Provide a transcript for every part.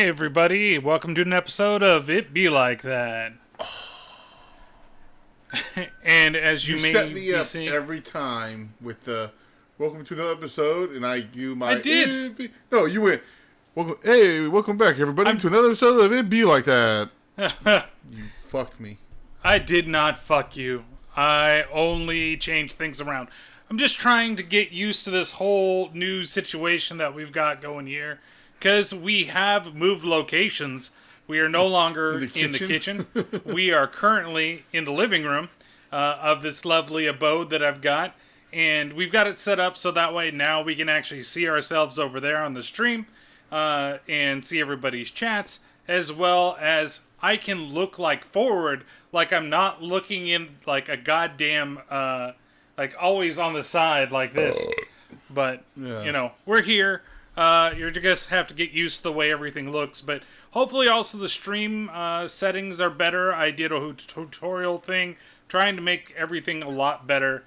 everybody, welcome to an episode of It Be Like That. And as you may set me up seeing, every time with the welcome to another episode, and I do my. I did. No, you went. Welcome back, everybody, to another episode of It Be Like That. You fucked me. I did not fuck you. I only changed things around. I'm just trying to get used to this whole new situation that we've got going here. Because we have moved locations. We are no longer in the kitchen. We are currently in the living room of this lovely abode that I've got. And we've got it set up so that way now we can actually see ourselves over there on the stream. And see everybody's chats. As well as I can look like forward. Like I'm not looking in like a goddamn... like always on the side like this. But, you know, we're here. You're just have to get used to the way everything looks, but hopefully also the stream settings are better. I did a tutorial thing trying to make everything a lot better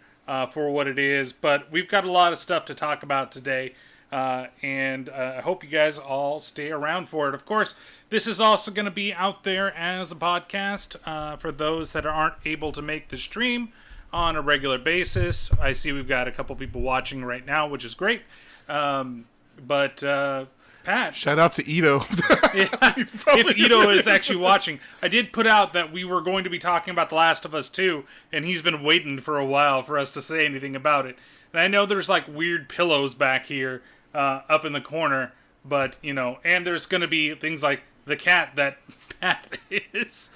for what it is, but we've got a lot of stuff to talk about today, and I hope you guys all stay around for it. Of course, this is also going to be out there as a podcast for those that aren't able to make the stream on a regular basis. I see we've got a couple people watching right now, which is great. But, Pat. Shout out to Ito. Yeah, if Ito is actually watching. I did put out that we were going to be talking about The Last of Us 2, and he's been waiting for a while for us to say anything about it. And I know there's like weird pillows back here up in the corner, but, you know, and there's going to be things like the cat that Pat is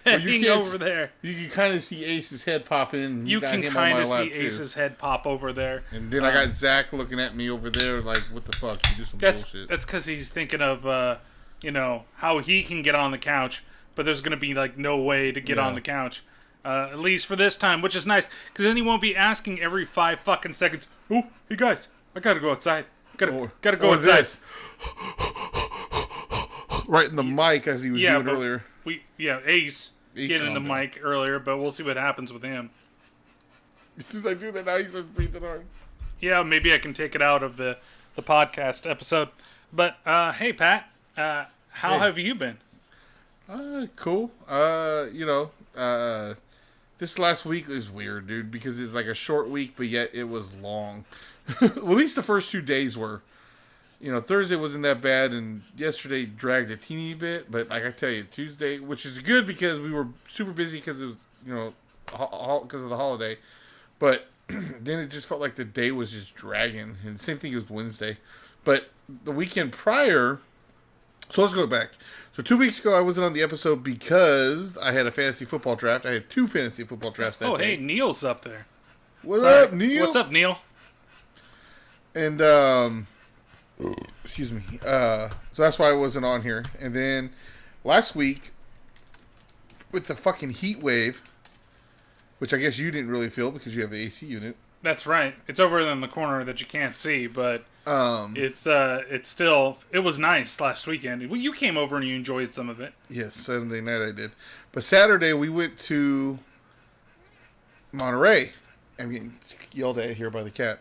petting over there. You can kind of see Ace's head pop in. You can kind of see Ace's head pop over there. And then I got Zach looking at me over there like, what the fuck? You do some bullshit. That's because he's thinking of, you know, how he can get on the couch, but there's going to be, like, no way to get on the couch. At least for this time, which is nice, because then he won't be asking every 5 fucking seconds, oh, hey guys, I gotta go outside. Gotta go outside. This. Right in the mic as he was doing earlier. Ace getting the mic earlier, but we'll see what happens with him. As soon as I do that, now he's breathing hard. Yeah, maybe I can take it out of the podcast episode. But, hey, Pat, how have you been? Cool. You know, this last week was weird, dude, because it's like a short week, but yet it was long. Well, at least the first 2 days were. You know, Thursday wasn't that bad, and yesterday dragged a teeny bit. But like I tell you, Tuesday, which is good because we were super busy because it was, you know, because of the holiday. But then it just felt like the day was just dragging. And the same thing was Wednesday. But the weekend prior, so let's go back. So 2 weeks ago, I wasn't on the episode because I had a fantasy football draft. I had 2 fantasy football drafts that day. Oh, hey, Neil's up there. What's up, Neil? What's up, Neil? And, excuse me. So that's why I wasn't on here. And then last week, with the fucking heat wave, which I guess you didn't really feel because you have an AC unit. That's right. It's over in the corner that you can't see, but it's still, it was nice last weekend. Well, you came over and you enjoyed some of it. Yes, Saturday night I did. But Saturday we went to Monterey. I'm getting yelled at here by the cat.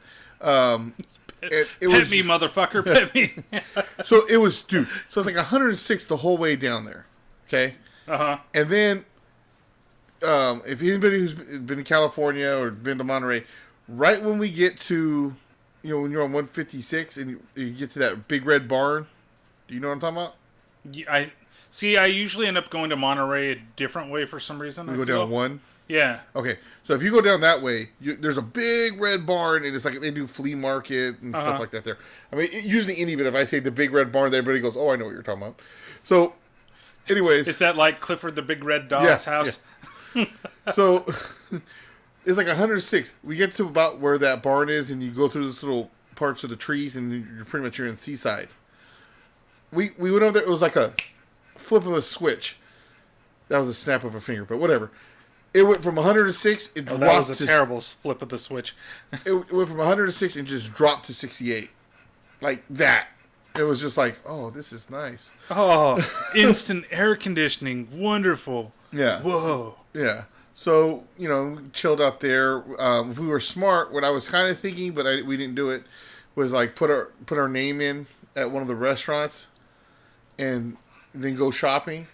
Pet me, motherfucker, pet me. So it was, dude. So it's like 106 the whole way down there. Okay. And then, if anybody who's been to California or been to Monterey, right when we get to, you know, when you're on 156 and you get to that big red barn, do you know what I'm talking about? I usually end up going to Monterey a different way for some reason. You go down one. Yeah. Okay, so if you go down that way, there's a big red barn, and it's like they do flea market and stuff like that there. I mean, usually any, but if I say the big red barn, everybody goes, oh, I know what you're talking about. So, anyways. Is that like Clifford the Big Red Dog's house? Yeah. So, it's like 106. We get to about where that barn is, and you go through this little parts of the trees, and you're in Seaside. We went over there, it was like a flip of a switch. That was a snap of a finger, but whatever. It went from 106, it dropped to... That was a terrible flip of the switch. It went from 106 and just dropped to 68. Like that. It was just like, oh, this is nice. Oh, instant air conditioning. Wonderful. Yeah. Whoa. Yeah. So, you know, chilled out there. If we were smart, what I was kind of thinking, but we didn't do it, was like put our name in at one of the restaurants and then go shopping.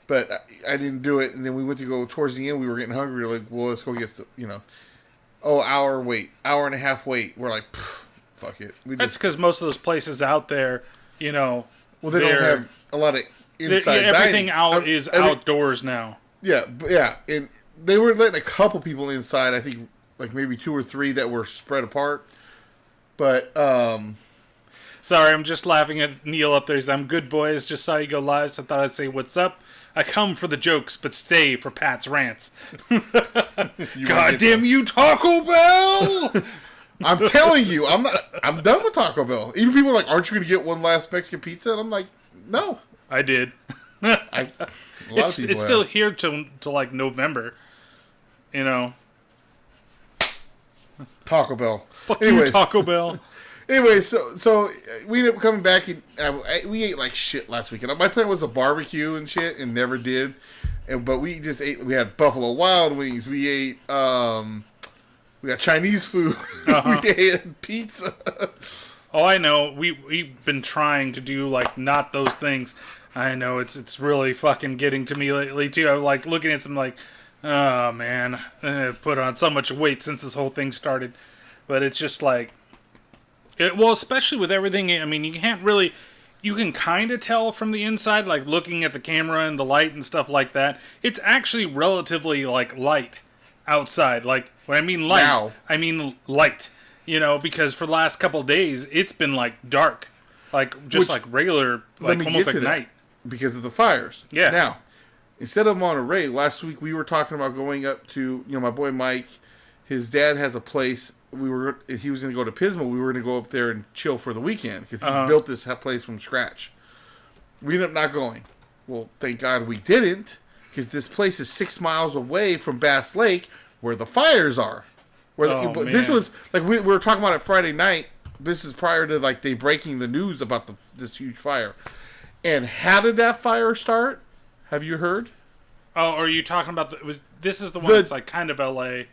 But I didn't do it, and then we went to go towards the end. We were getting hungry. We're like, well, let's go get hour and a half wait. We're like, fuck it. That's because most of those places out there, well, they don't have a lot of inside everything dining. is outdoors now. Yeah, and they were letting a couple people inside. I think like maybe 2 or 3 that were spread apart. But sorry, I'm just laughing at Neil up there. He's, I'm good, boys. Just saw you go live, so I thought I'd say what's up. I come for the jokes, but stay for Pat's rants. God damn you, Taco Bell! I'm telling you, I'm done with Taco Bell. Even people are like, aren't you going to get one last Mexican pizza? And I'm like, no. I did. It's still here till like November. Taco Bell. Fuck you, Taco Bell. Anyway, so we ended up coming back and we ate like shit last weekend. My plan was a barbecue and shit, and never did. But we just ate. We had Buffalo Wild Wings. We ate. We got Chinese food. Uh-huh. We ate pizza. Oh, I know. We've been trying to do like not those things. I know it's really fucking getting to me lately too. I'm like looking at some like, oh man, I've put on so much weight since this whole thing started. But it's just like. Well, especially with everything, I mean, you can kind of tell from the inside, like looking at the camera and the light and stuff like that. It's actually relatively, like, light outside. Like, when I mean light, now. I mean light. Because for the last couple of days, it's been, like, dark. Like, just like regular, like almost like night. Because of the fires. Yeah. Now, instead of Monterey, last week we were talking about going up to, my boy Mike. His dad has a place. He was going to go to Pismo. We were going to go up there and chill for the weekend because he built this place from scratch. We ended up not going. Well, thank God we didn't, because this place is 6 miles away from Bass Lake, where the fires are. This was like we were talking about it Friday night. This is prior to like they breaking the news about this huge fire. And how did that fire start? Have you heard? Oh, are you talking about this is the one that's like kind of LA?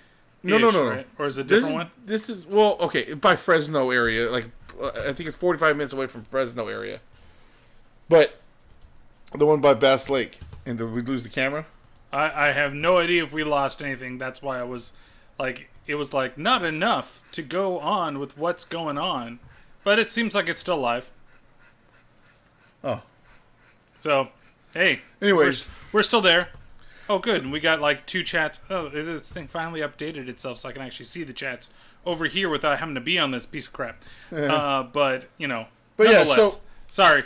No. Right? Or is it a different one? This is, by Fresno area. Like, I think it's 45 minutes away from Fresno area. But the one by Bass Lake. And did we lose the camera? I have no idea if we lost anything. That's why I was like, it was like not enough to go on with what's going on. But it seems like it's still live. Oh. So, hey. Anyways. We're still there. Oh, good. And we got like 2 chats. Oh, this thing finally updated itself so I can actually see the chats over here without having to be on this piece of crap. But nonetheless. Yeah, so, sorry.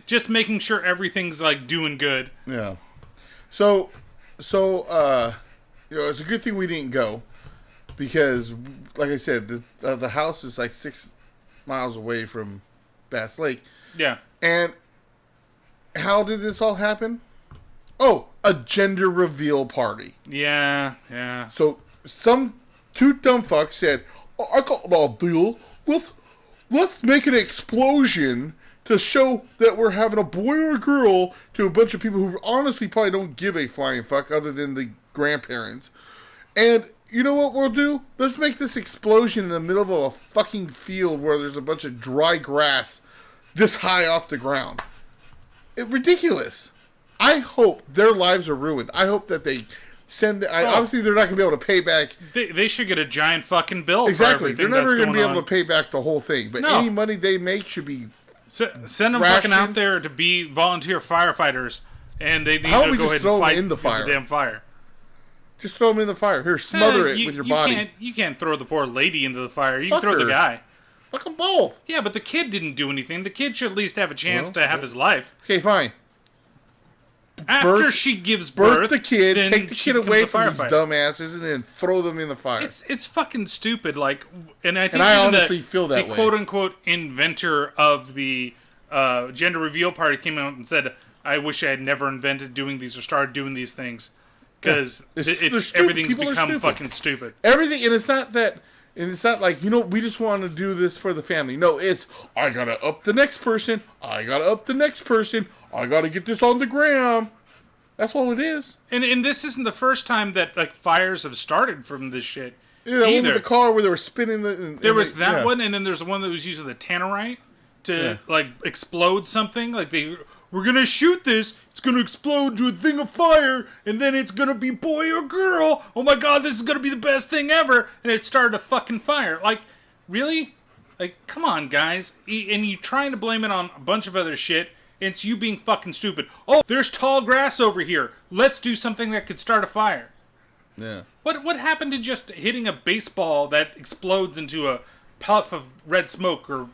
Just making sure everything's like doing good. Yeah. So it's a good thing we didn't go because, like I said, the house is like 6 miles away from Bass Lake. Yeah. And how did this all happen? Oh, a gender reveal party. Yeah. So some 2 dumb fucks said, oh, I got an idea. Let's make an explosion to show that we're having a boy or a girl to a bunch of people who honestly probably don't give a flying fuck other than the grandparents. And you know what we'll do? Let's make this explosion in the middle of a fucking field where there's a bunch of dry grass this high off the ground. Ridiculous. I hope their lives are ruined. I hope that they send... Obviously, they're not going to be able to pay back... They should get a giant fucking bill. Exactly. For they're never going to be able to pay back the whole thing. But any money they make should be... Send them fucking out there to be volunteer firefighters. And they need to go ahead and fight the damn fire. Just throw them in the fire. Here, smother it with your body. You can't throw the poor lady into the fire. You can throw the guy. Fuck them both. Yeah, but the kid didn't do anything. The kid should at least have a chance to have his life. Okay, fine. After she gives birth, the kid, take the kid away from these dumbasses, and then throw them in the fire. It's fucking stupid. Like, and I think I honestly feel that way. The quote unquote inventor of the gender reveal party came out and said, "I wish I had never invented doing these or started doing these things because everything's become fucking stupid." Everything, and it's not that. And it's not like, we just want to do this for the family. No, it's, I got to up the next person. I got to up the next person. I got to get this on the gram. That's all it is. And this isn't the first time that, like, fires have started from this shit. Yeah, that one with the car where they were spinning there was that one, and then there's the one that was using the tannerite. to like explode something. Like we're gonna shoot this. It's gonna explode to a thing of fire, and then it's gonna be boy or girl. Oh my god, this is gonna be the best thing ever. And it started a fucking fire. Like, really? Like, come on, guys. And you trying to blame it on a bunch of other shit. And it's you being fucking stupid. Oh, there's tall grass over here. Let's do something that could start a fire. Yeah. What happened to just hitting a baseball that explodes into a puff of red smoke or,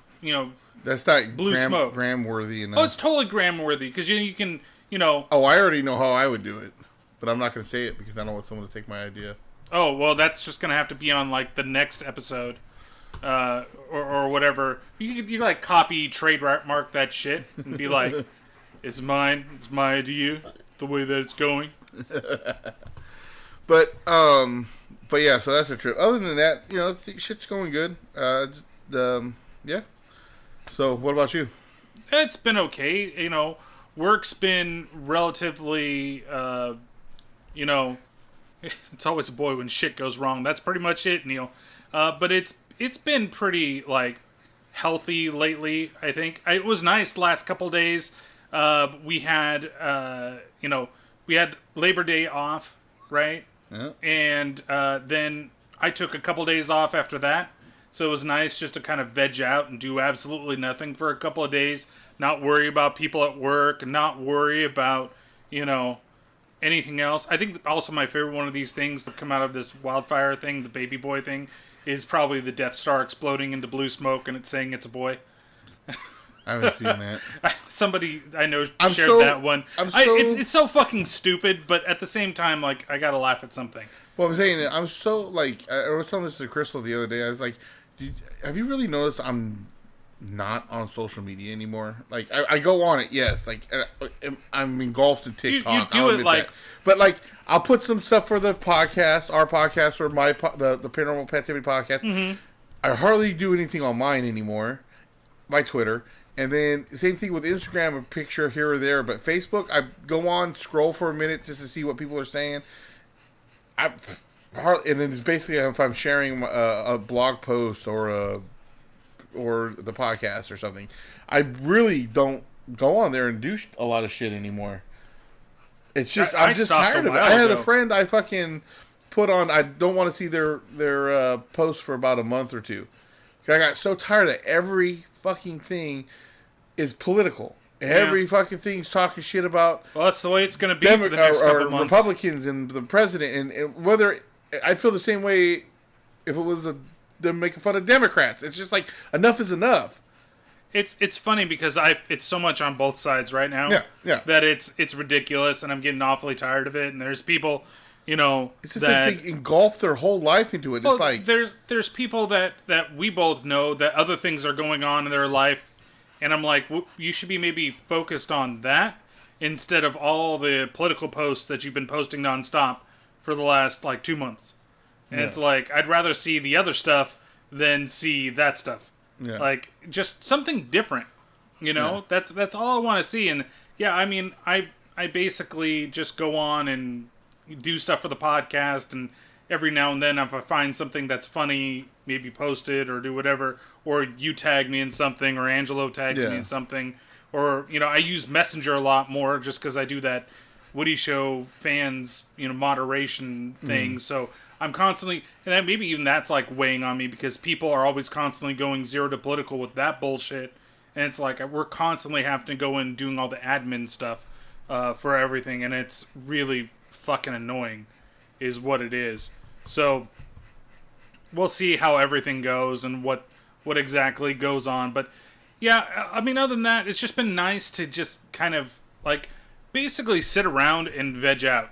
that's not blue smoke. Gram-worthy enough. Oh, it's totally Gram-worthy because you can, Oh, I already know how I would do it, but I'm not going to say it because I don't want someone to take my idea. Oh, well, that's just going to have to be on, like, the next episode or whatever. You like, copy, trademark that shit and be like, it's mine, it's my idea, the way that it's going. But yeah, so that's a trip. Other than that, shit's going good. Yeah. So, what about you? It's been okay. Work's been relatively, it's always a boy when shit goes wrong. That's pretty much it, Neil. But it's been pretty, like, healthy lately, I think. It was nice the last couple days. We had, we had Labor Day off, right? Yeah. And then I took a couple days off after that. So it was nice just to kind of veg out and do absolutely nothing for a couple of days. Not worry about people at work. Not worry about, anything else. I think also my favorite one of these things that come out of this wildfire thing, the baby boy thing, is probably the Death Star exploding into blue smoke and it's saying it's a boy. I haven't seen that. Somebody I know shared that one. It's so fucking stupid, but at the same time, like, I gotta laugh at something. Well, I'm saying I'm so, like, I was telling this to Crystal the other day. I was like, have you really noticed I'm not on social media anymore? Like, I go on it, yes. Like, I'm engulfed in TikTok. You do it like... That. But, like, I'll put some stuff for the podcast, our podcast, or the Paranormal Pativity podcast. Mm-hmm. I hardly do anything on mine anymore. My Twitter. And then, same thing with Instagram, a picture here or there. But Facebook, I go on, scroll for a minute just to see what people are saying. And then it's basically if I'm sharing a blog post or the podcast or something, I really don't go on there and do a lot of shit anymore. It's just I'm just tired of it. I had a friend I fucking put on. I don't want to see their post for about a month or two. I got so tired that every fucking thing is political. Every fucking thing's talking shit about. Well, that's the way it's going to be for the next couple months. Republicans and the president, and whether I feel the same way if it was them making fun of Democrats. It's just like enough is enough. It's funny because it's so much on both sides right now. Yeah. That it's ridiculous, and I'm getting awfully tired of it. And there's people, it's just that they engulf their whole life into it. It's like there's people that we both know that other things are going on in their life. And I'm like, you should be maybe focused on that instead of all the political posts that you've been posting nonstop for the last, 2 months. And it's like, I'd rather see the other stuff than see that stuff. Yeah. Like, just something different, Yeah. That's all I want to see. And, yeah, I mean, I basically just go on and do stuff for the podcast, and every now and then if I find something that's funny, maybe post it or do whatever, or you tag me in something, or Angelo tags me in something, or, I use Messenger a lot more just because I do that Woody Show fans, moderation thing, so I'm constantly, and then maybe even that's, weighing on me, because people are always constantly going zero to political with that bullshit, and it's like, we're constantly having to go in doing all the admin stuff for everything, and it's really fucking annoying, is what it is. So we'll see how everything goes and what exactly goes on. But yeah, I mean, other than that, it's just been nice to just kind of basically sit around and veg out.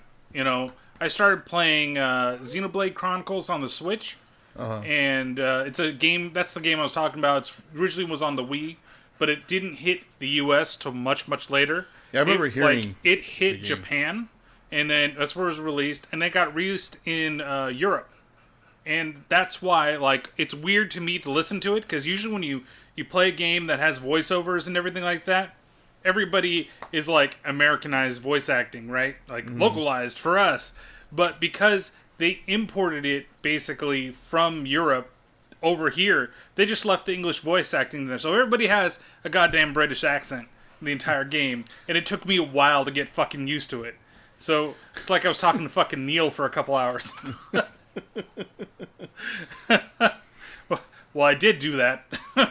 I started playing Xenoblade Chronicles on the Switch, and it's a game. That's the game I was talking about. It originally was on the Wii, but it didn't hit the U.S. till much much Yeah, I remember hearing it hit Japan. And then that's where it was released, and it got released in Europe. And that's why, it's weird to me to listen to it, because usually when you play a game that has voiceovers and everything like that, everybody is, Americanized voice acting, right? Localized for us. But because they imported it, basically, from Europe, over here, they just left the English voice acting there. So everybody has a goddamn British accent in the entire game. And it took me a while to get fucking used to it. So it's like I was talking to fucking Neil for a couple hours. Well, I did do that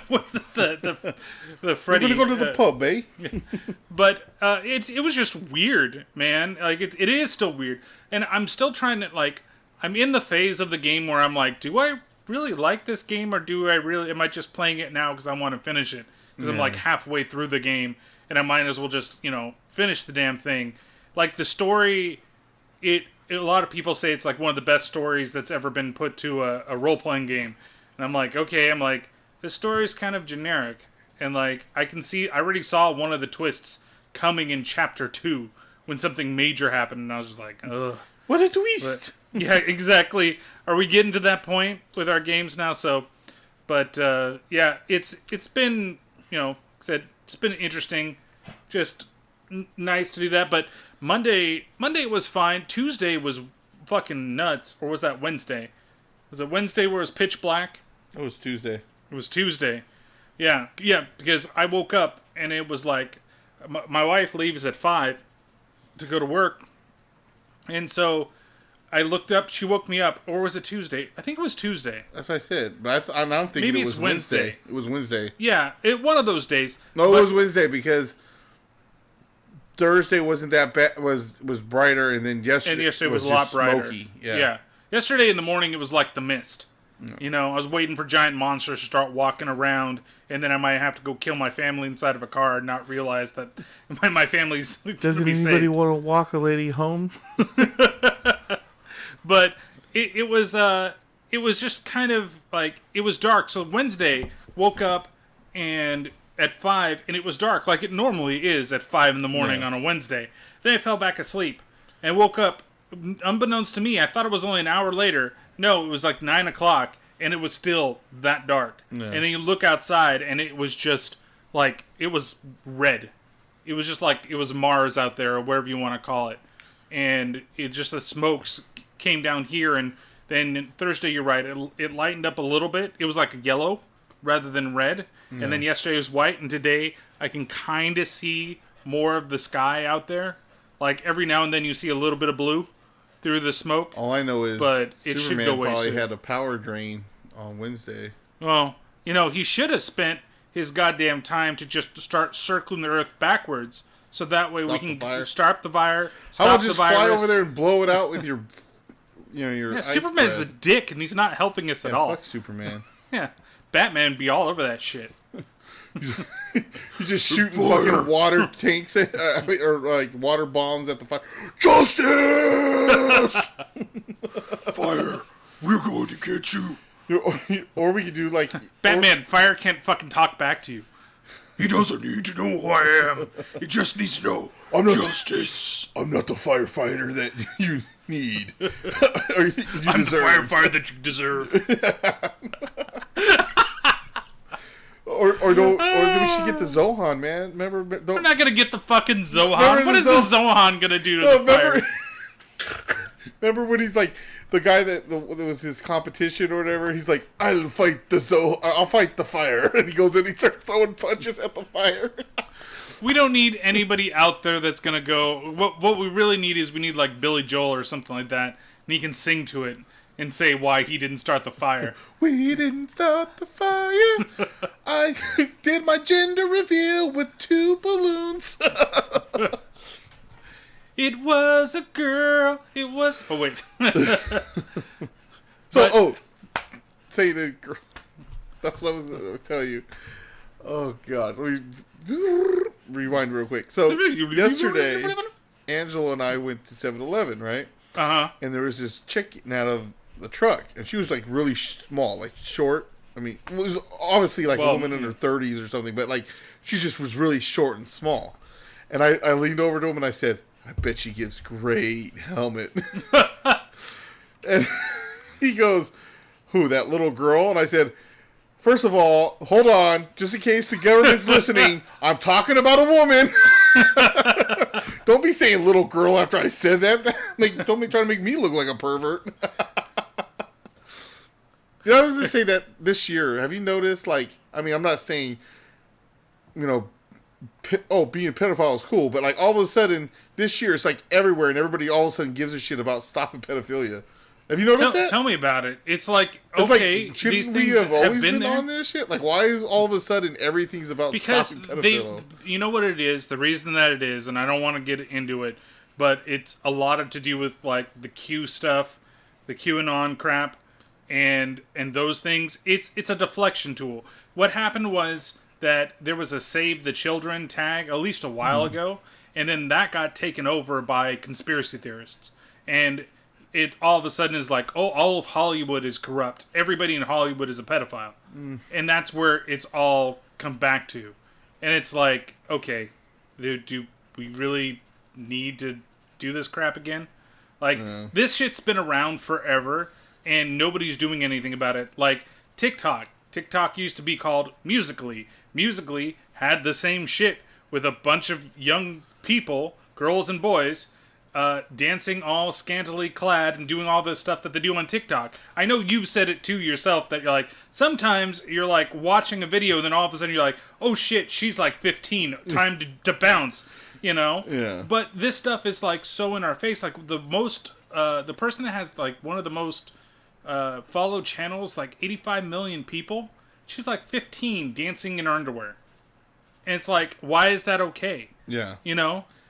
with the Freddy. We're gonna go to the pub, eh? But it was just weird, man. Like it is still weird, and I'm still trying to like. I'm in the phase of the game where I'm like, do I really like this game, or am I just playing it now because I want to finish it? Because I'm like halfway through the game, and I might as well just finish the damn thing. Like the story, a lot of people say it's like one of the best stories that's ever been put to a role playing game. And I'm like, okay, this story is kind of generic. And like, I already saw one of the twists coming in chapter 2 when something major happened. And I was just like, ugh. What a twist! But, yeah, exactly. Are we getting to that point with our games now? So, but yeah, it's been, said, it's been interesting. Just nice to do that. But Monday was fine. Tuesday was fucking nuts. Or was that Wednesday? Was it Wednesday where it was pitch black? It was Tuesday. It was Tuesday. Yeah, because I woke up and it was like, my wife leaves at 5 to go to work. And so I looked up, she woke me up, or was it Tuesday? I think it was Tuesday. That's what I said. But I'm thinking maybe it was Wednesday. It was Wednesday. Yeah, one of those days. No, it was Wednesday because Thursday wasn't that bad, was brighter, and then yesterday was a lot brighter. Smoky. Yeah. Yesterday in the morning, it was like the mist. No. I was waiting for giant monsters to start walking around, and then I might have to go kill my family inside of a car and not realize that my family's Doesn't anybody want to walk a lady home? But it was just kind of like, it was dark. So Wednesday, woke up and at 5, and it was dark like it normally is at 5 in the morning on a Wednesday. Then I fell back asleep and woke up. Unbeknownst to me, I thought it was only an hour later. No, it was like 9 o'clock, and it was still that dark. Yeah. And then you look outside, and it was just like, it was red. It was just like, it was Mars out there, or wherever you want to call it. And it just, the smokes came down here, and then Thursday, you're right, it lightened up a little bit. It was like a yellow rather than red. Yeah. And then yesterday was white, and today I can kind of see more of the sky out there. Like, every now and then you see a little bit of blue through the smoke. All I know is but it Superman should go probably had a power drain on Wednesday. Well, he should have spent his goddamn time to just start circling the Earth backwards, so that way we can start the fire. How about just fly over there and blow it out with your, your ice Superman's breath. a dick, and he's not helping us at all. Fuck Superman. Yeah, Batman would be all over that shit. He's just shooting fucking water tanks or like water bombs at the fire. Justice! Fire, we're going to get you. Or we could do like Batman. Fire can't fucking talk back to you. He doesn't need to know who I am. He just needs to know justice. I'm not the firefighter that you need. I'm the firefighter that you deserve. Or we should get the Zohan, man. Remember? We're not gonna get the fucking Zohan. What is the Zohan gonna do to the fire? Remember when he's like the guy that was his competition or whatever? He's like, I'll fight the fire, and he goes in and he starts throwing punches at the fire. We don't need anybody out there that's gonna go. What we really need is we need like Billy Joel or something like that, and he can sing to it and say why he didn't start the fire. We didn't start the fire. I did my gender reveal with 2 balloons. It was a girl. It was. Oh wait. Say the girl. That's what I was going to tell you. Oh God. Let me rewind real quick. So yesterday, Angela and I went to 7-Eleven, right? And there was this chick getting out of the truck, and she was like really small, like short. I mean, it was obviously like a woman in her 30s or something, but like she just was really short and small. And I leaned over to him and I said, I bet she gives great helmet. And he goes, who, that little girl? And I said, first of all, hold on, just in case the government's listening, I'm talking about a woman. Don't be saying little girl after I said that. Like, don't be trying to make me look like a pervert. I was gonna say that this year, have you noticed? Like, I mean, I'm not saying, being pedophile is cool, but like all of a sudden this year it's like everywhere, and everybody all of a sudden gives a shit about stopping pedophilia. Have you noticed that? Tell me about it. It's like, okay, like, these we things have always been been there. on this shit? Like, why is all of a sudden everything's about stopping pedophilia? You know what it is? The reason that it is, and I don't want to get into it, but it's a lot of to do with like the Q stuff, the QAnon crap, and those things. It's a deflection tool. What happened was that there was a Save the Children tag at least a while ago, and then that got taken over by conspiracy theorists. And it all of a sudden is like, oh, all of Hollywood is corrupt. Everybody in Hollywood is a pedophile. And that's where it's all come back to. And it's like, okay, do we really need to do this crap again? Like, this shit's been around forever, and nobody's doing anything about it. Like, TikTok. TikTok used to be called Musical.ly. Musical.ly had the same shit with a bunch of young people, girls and boys, dancing all scantily clad and doing all the stuff that they do on TikTok. I know you've said it too yourself that you're like, sometimes you're like watching a video and then all of a sudden you're like, oh shit, she's like 15, time to bounce, Yeah. But this stuff is like so in our face. Like the person that has like one of the most followed channels, like 85 million people, she's like 15 dancing in her underwear. And it's like, why is that okay? Yeah.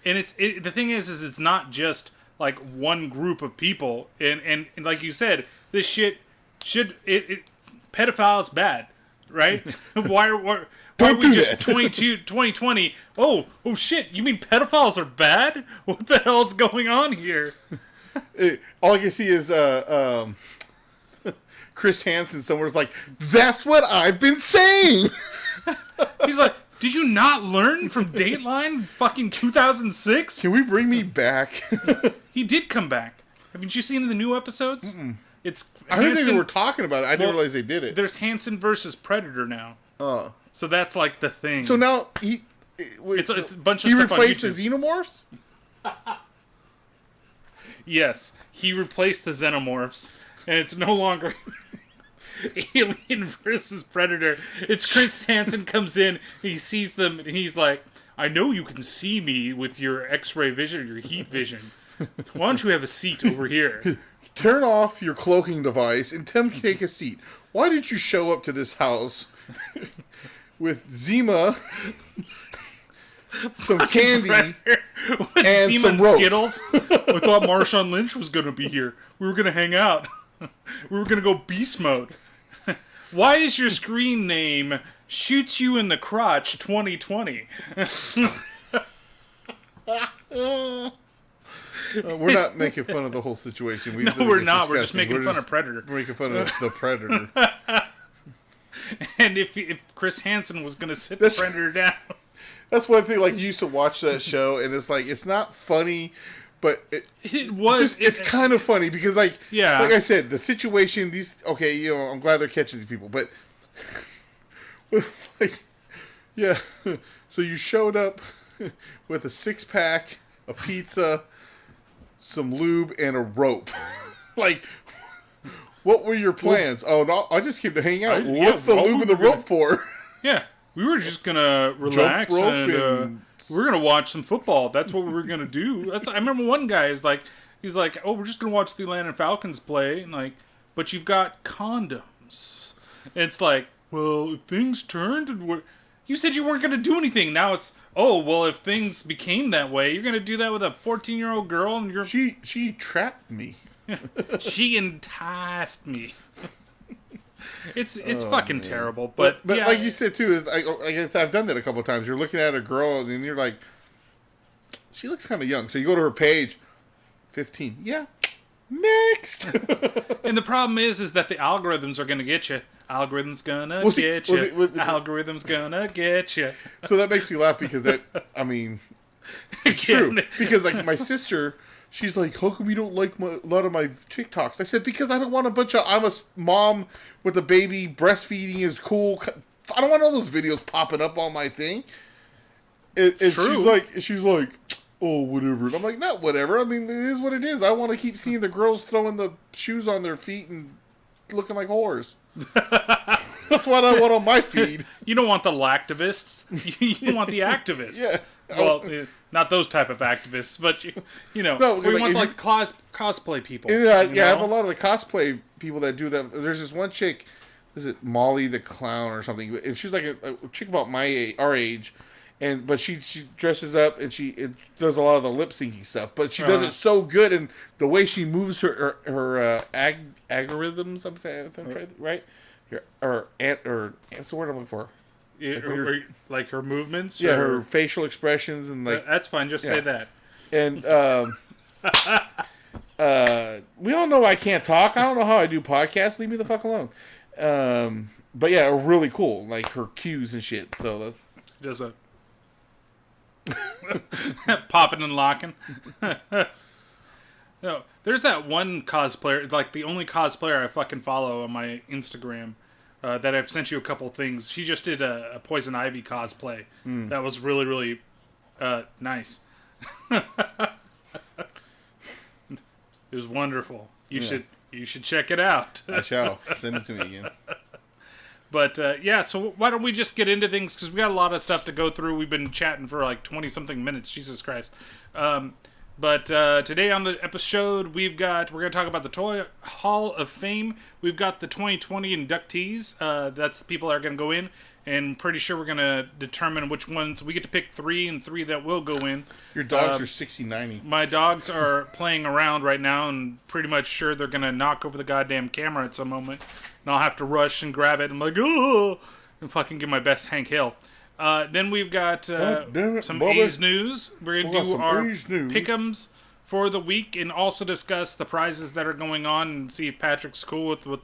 And the thing is it's not just like one group of people. And like you said, this shit pedophile's bad, right? why are we just 2020? Oh shit, you mean pedophiles are bad? What the hell's going on here? All I can see is Chris Hansen somewhere's like, that's what I've been saying. He's like, did you not learn from Dateline fucking 2006? Can we bring me back? He did come back. Haven't you seen the new episodes? It's I heard they were talking about it. I didn't realize they did it. There's Hansen versus Predator now. Oh. So that's like the thing. So now it's a bunch of he stuff replaced on the YouTube. xenomorphs? Yes, he replaced the xenomorphs, and it's no longer Alien versus Predator. It's Chris Hansen comes in, he sees them, and he's like, I know you can see me with your X-ray vision, your heat vision. Why don't you have a seat over here? Turn off your cloaking device and take a seat. Why did you show up to this house with Zima, some candy, and Zima some rope? Skittles? I thought Marshawn Lynch was going to be here. We were going to hang out. We were going to go beast mode. Why is your screen name Shoots You in the Crotch 2020? We're not making fun of the whole situation. We're not. We're just making fun of Predator. We're making fun of the Predator. And if Chris Hansen was going to sit the Predator down. That's one thing. Like, you used to watch that show, and it's like, it's not funny, but it was. It's kind of funny because, like, yeah. Like I said, the situation. I'm glad they're catching these people, but like, yeah. So you showed up with a 6-pack, a pizza, some lube, and a rope. Like, what were your plans? Oh no, I just came to hang out. What's the lube and the rope for? Yeah, we were just gonna relax and we're gonna watch some football. That's what we were gonna do. I remember one guy he's like, oh, we're just gonna watch the Atlanta Falcons play, and like, but you've got condoms. And it's like, well, if things turned and you said you weren't gonna do anything. Now it's, oh, well, if things became that way, you're gonna do that with a 14-year-old girl, and she trapped me. She enticed me. It's fucking terrible, but yeah, like you said too, is I've done that a couple of times. You're looking at a girl and you're like, she looks kind of young. So you go to her page, 15. Yeah, next. And the problem is that the algorithms are gonna get you. Algorithm's gonna get you. Algorithm's gonna get you. So that makes me laugh because it's true. Because like my sister. She's like, how come you don't like a lot of my TikToks? I said, because I don't want I'm a mom with a baby, breastfeeding is cool. I don't want all those videos popping up on my thing. And she's like, oh, whatever. And I'm like, not whatever. I mean, it is what it is. I want to keep seeing the girls throwing the shoes on their feet and looking like whores. That's what I want on my feed. You don't want the lactivists. You want the activists. Yeah. Well, not those type of activists, but you know, No, we like, want cosplay people. Yeah, you know? I have a lot of the cosplay people that do that. There's this one chick, is it Molly the Clown or something? And she's like a chick about our age, but she dresses up and she does a lot of the lip syncing stuff. But she does it so good, and the way she moves her algorithms, right? Or what's the word I'm looking for? Like her movements? Yeah, her facial expressions and like... That's fine, just say that. And we all know I can't talk. I don't know how I do podcasts. Leave me the fuck alone. But yeah, really cool. Like her cues and shit. So that's... Just popping and locking. No, there's that one cosplayer, like the only cosplayer I fucking follow on my Instagram, that I've sent you a couple things. She just did a Poison Ivy cosplay. That was really, really nice. It was wonderful. You should check it out. I shall. Send it to me again. But yeah, so why don't we just get into things, because we got a lot of stuff to go through. We've been chatting for like 20-something minutes. Jesus Christ. But today on the episode, we're going to talk about the Toy Hall of Fame. We've got the 2020 inductees. That's the people that are going to go in. And pretty sure we're going to determine which ones. We get to pick 3 and 3 that will go in. Your dogs are 60-90. My dogs are playing around right now and pretty much sure they're going to knock over the goddamn camera at some moment. And I'll have to rush and grab it and like, oh, and fucking give my best Hank Hill. Then we've got some A's news. We're going to do our pick'ems for the week and also discuss the prizes that are going on and see if Patrick's cool with what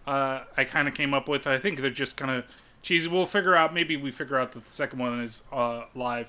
I kind of came up with. I think they're just kind of cheesy. We'll figure out, maybe we figure out that the second one is live.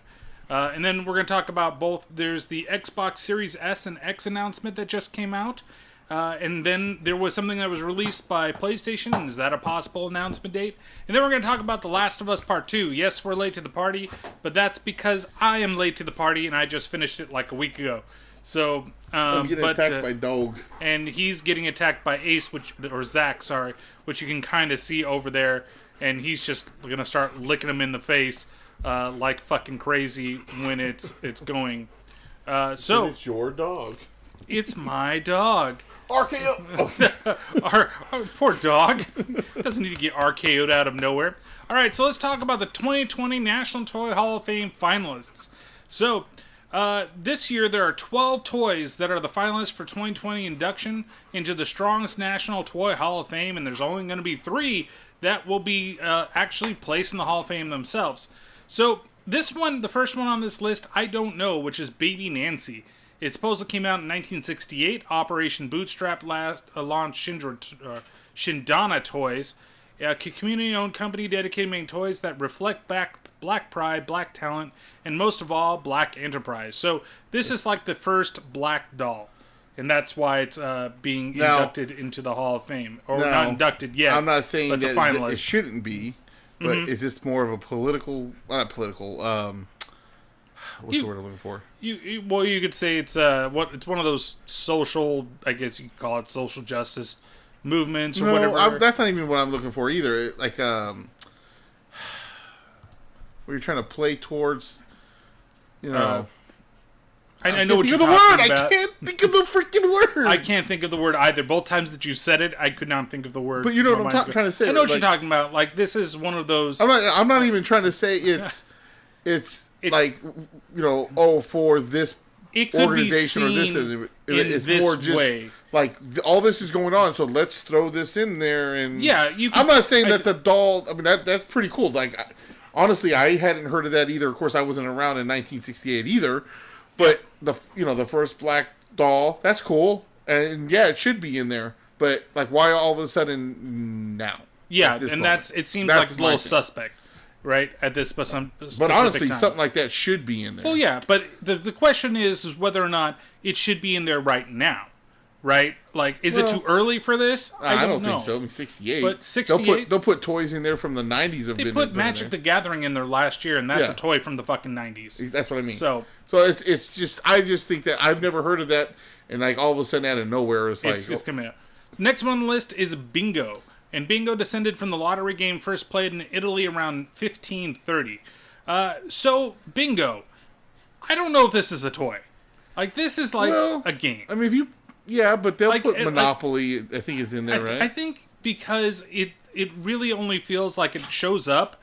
And then we're going to talk about both. There's the Xbox Series S and X announcement that just came out. And then there was something that was released by PlayStation. Is that a possible announcement date? And then we're going to talk about The Last of Us Part 2. Yes, we're late to the party, but that's because I am late to the party and I just finished it like a week ago. So, I'm getting attacked by dog. And he's getting attacked by Ace, or Zach, sorry, which you can kind of see over there. And he's just going to start licking him in the face like fucking crazy when it's going. So it's your dog. It's my dog. RKO. our poor dog doesn't need to get RKO'd out of nowhere. All right, so let's talk about the 2020 National Toy Hall of Fame finalists. So this year there are 12 toys that are the finalists for 2020 induction into the Strongest National Toy Hall of Fame, and there's only going to be 3 that will be actually placed in the Hall of Fame themselves. So this one, the first one on this list, I don't know, which is Baby Nancy. It supposedly came out in 1968. Operation Bootstrap launched Shindana Toys, a community-owned company dedicated to making toys that reflect black pride, black talent, and most of all, black enterprise. So this is like the first black doll, and that's why it's being inducted into the Hall of Fame. Or not inducted yet. I'm not saying that it finalist. shouldn't be, but is this more of a political... Not political... what's the word I'm looking for? You could say it's it's one of those social, I guess you could call it social justice movements or whatever. That's not even what I'm looking for either. Like where you're trying to play towards, you know. I know what you're talking about. I can't think of the freaking word. I can't think of the word either. Both times that you said it, I could not think of the word. But you know what I'm trying to say. I know what you're talking about. Like this is one of those. I'm not even trying to say it's like, you know, for this organization or this. It's this more just way. Like all this is going on, so let's throw this in there. And yeah, I'm not saying that the doll. I mean, that's pretty cool. Like, honestly, I hadn't heard of that either. Of course, I wasn't around in 1968 either. But the first black doll, that's cool, and yeah, it should be in there. But like, why all of a sudden now? Yeah, and it seems like it's a little suspect. Right, at this but honestly, time. Something like that should be in there. Well, yeah, but the question is whether or not it should be in there right now, right? Like, is it too early for this? I don't think so. I mean, 68. But 68, they'll put toys in there from the 90s. They put Magic the Gathering in there last year, and that's a toy from the fucking 90s. That's what I mean. So it's just, I just think that I've never heard of that, and like all of a sudden out of nowhere, it's coming out. Next one on the list is Bingo. And Bingo descended from the lottery game first played in Italy around 1530. So, Bingo. I don't know if this is a toy. Like, this is like a game. I mean, but they'll Like, put Monopoly, I think, is in there, right? I think because it really only feels like it shows up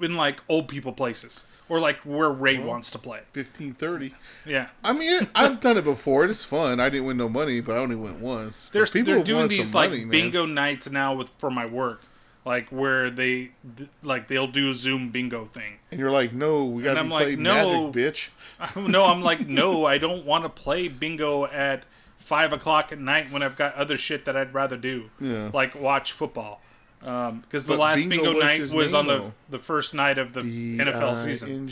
in, like, old people places. Or, like, where Ray wants to play. 1530. Yeah. I mean, I've done it before. It's fun. I didn't win no money, but I only went once. They're have doing won these, some like, money, man. bingo nights now for my work. Like, where they'll do a Zoom bingo thing. And you're like, no, we got to play Magic, bitch. No, I'm like, no, I don't want to play bingo at 5 o'clock at night when I've got other shit that I'd rather do. Yeah. Like watch football. Because the last bingo night was on the first night of the NFL season.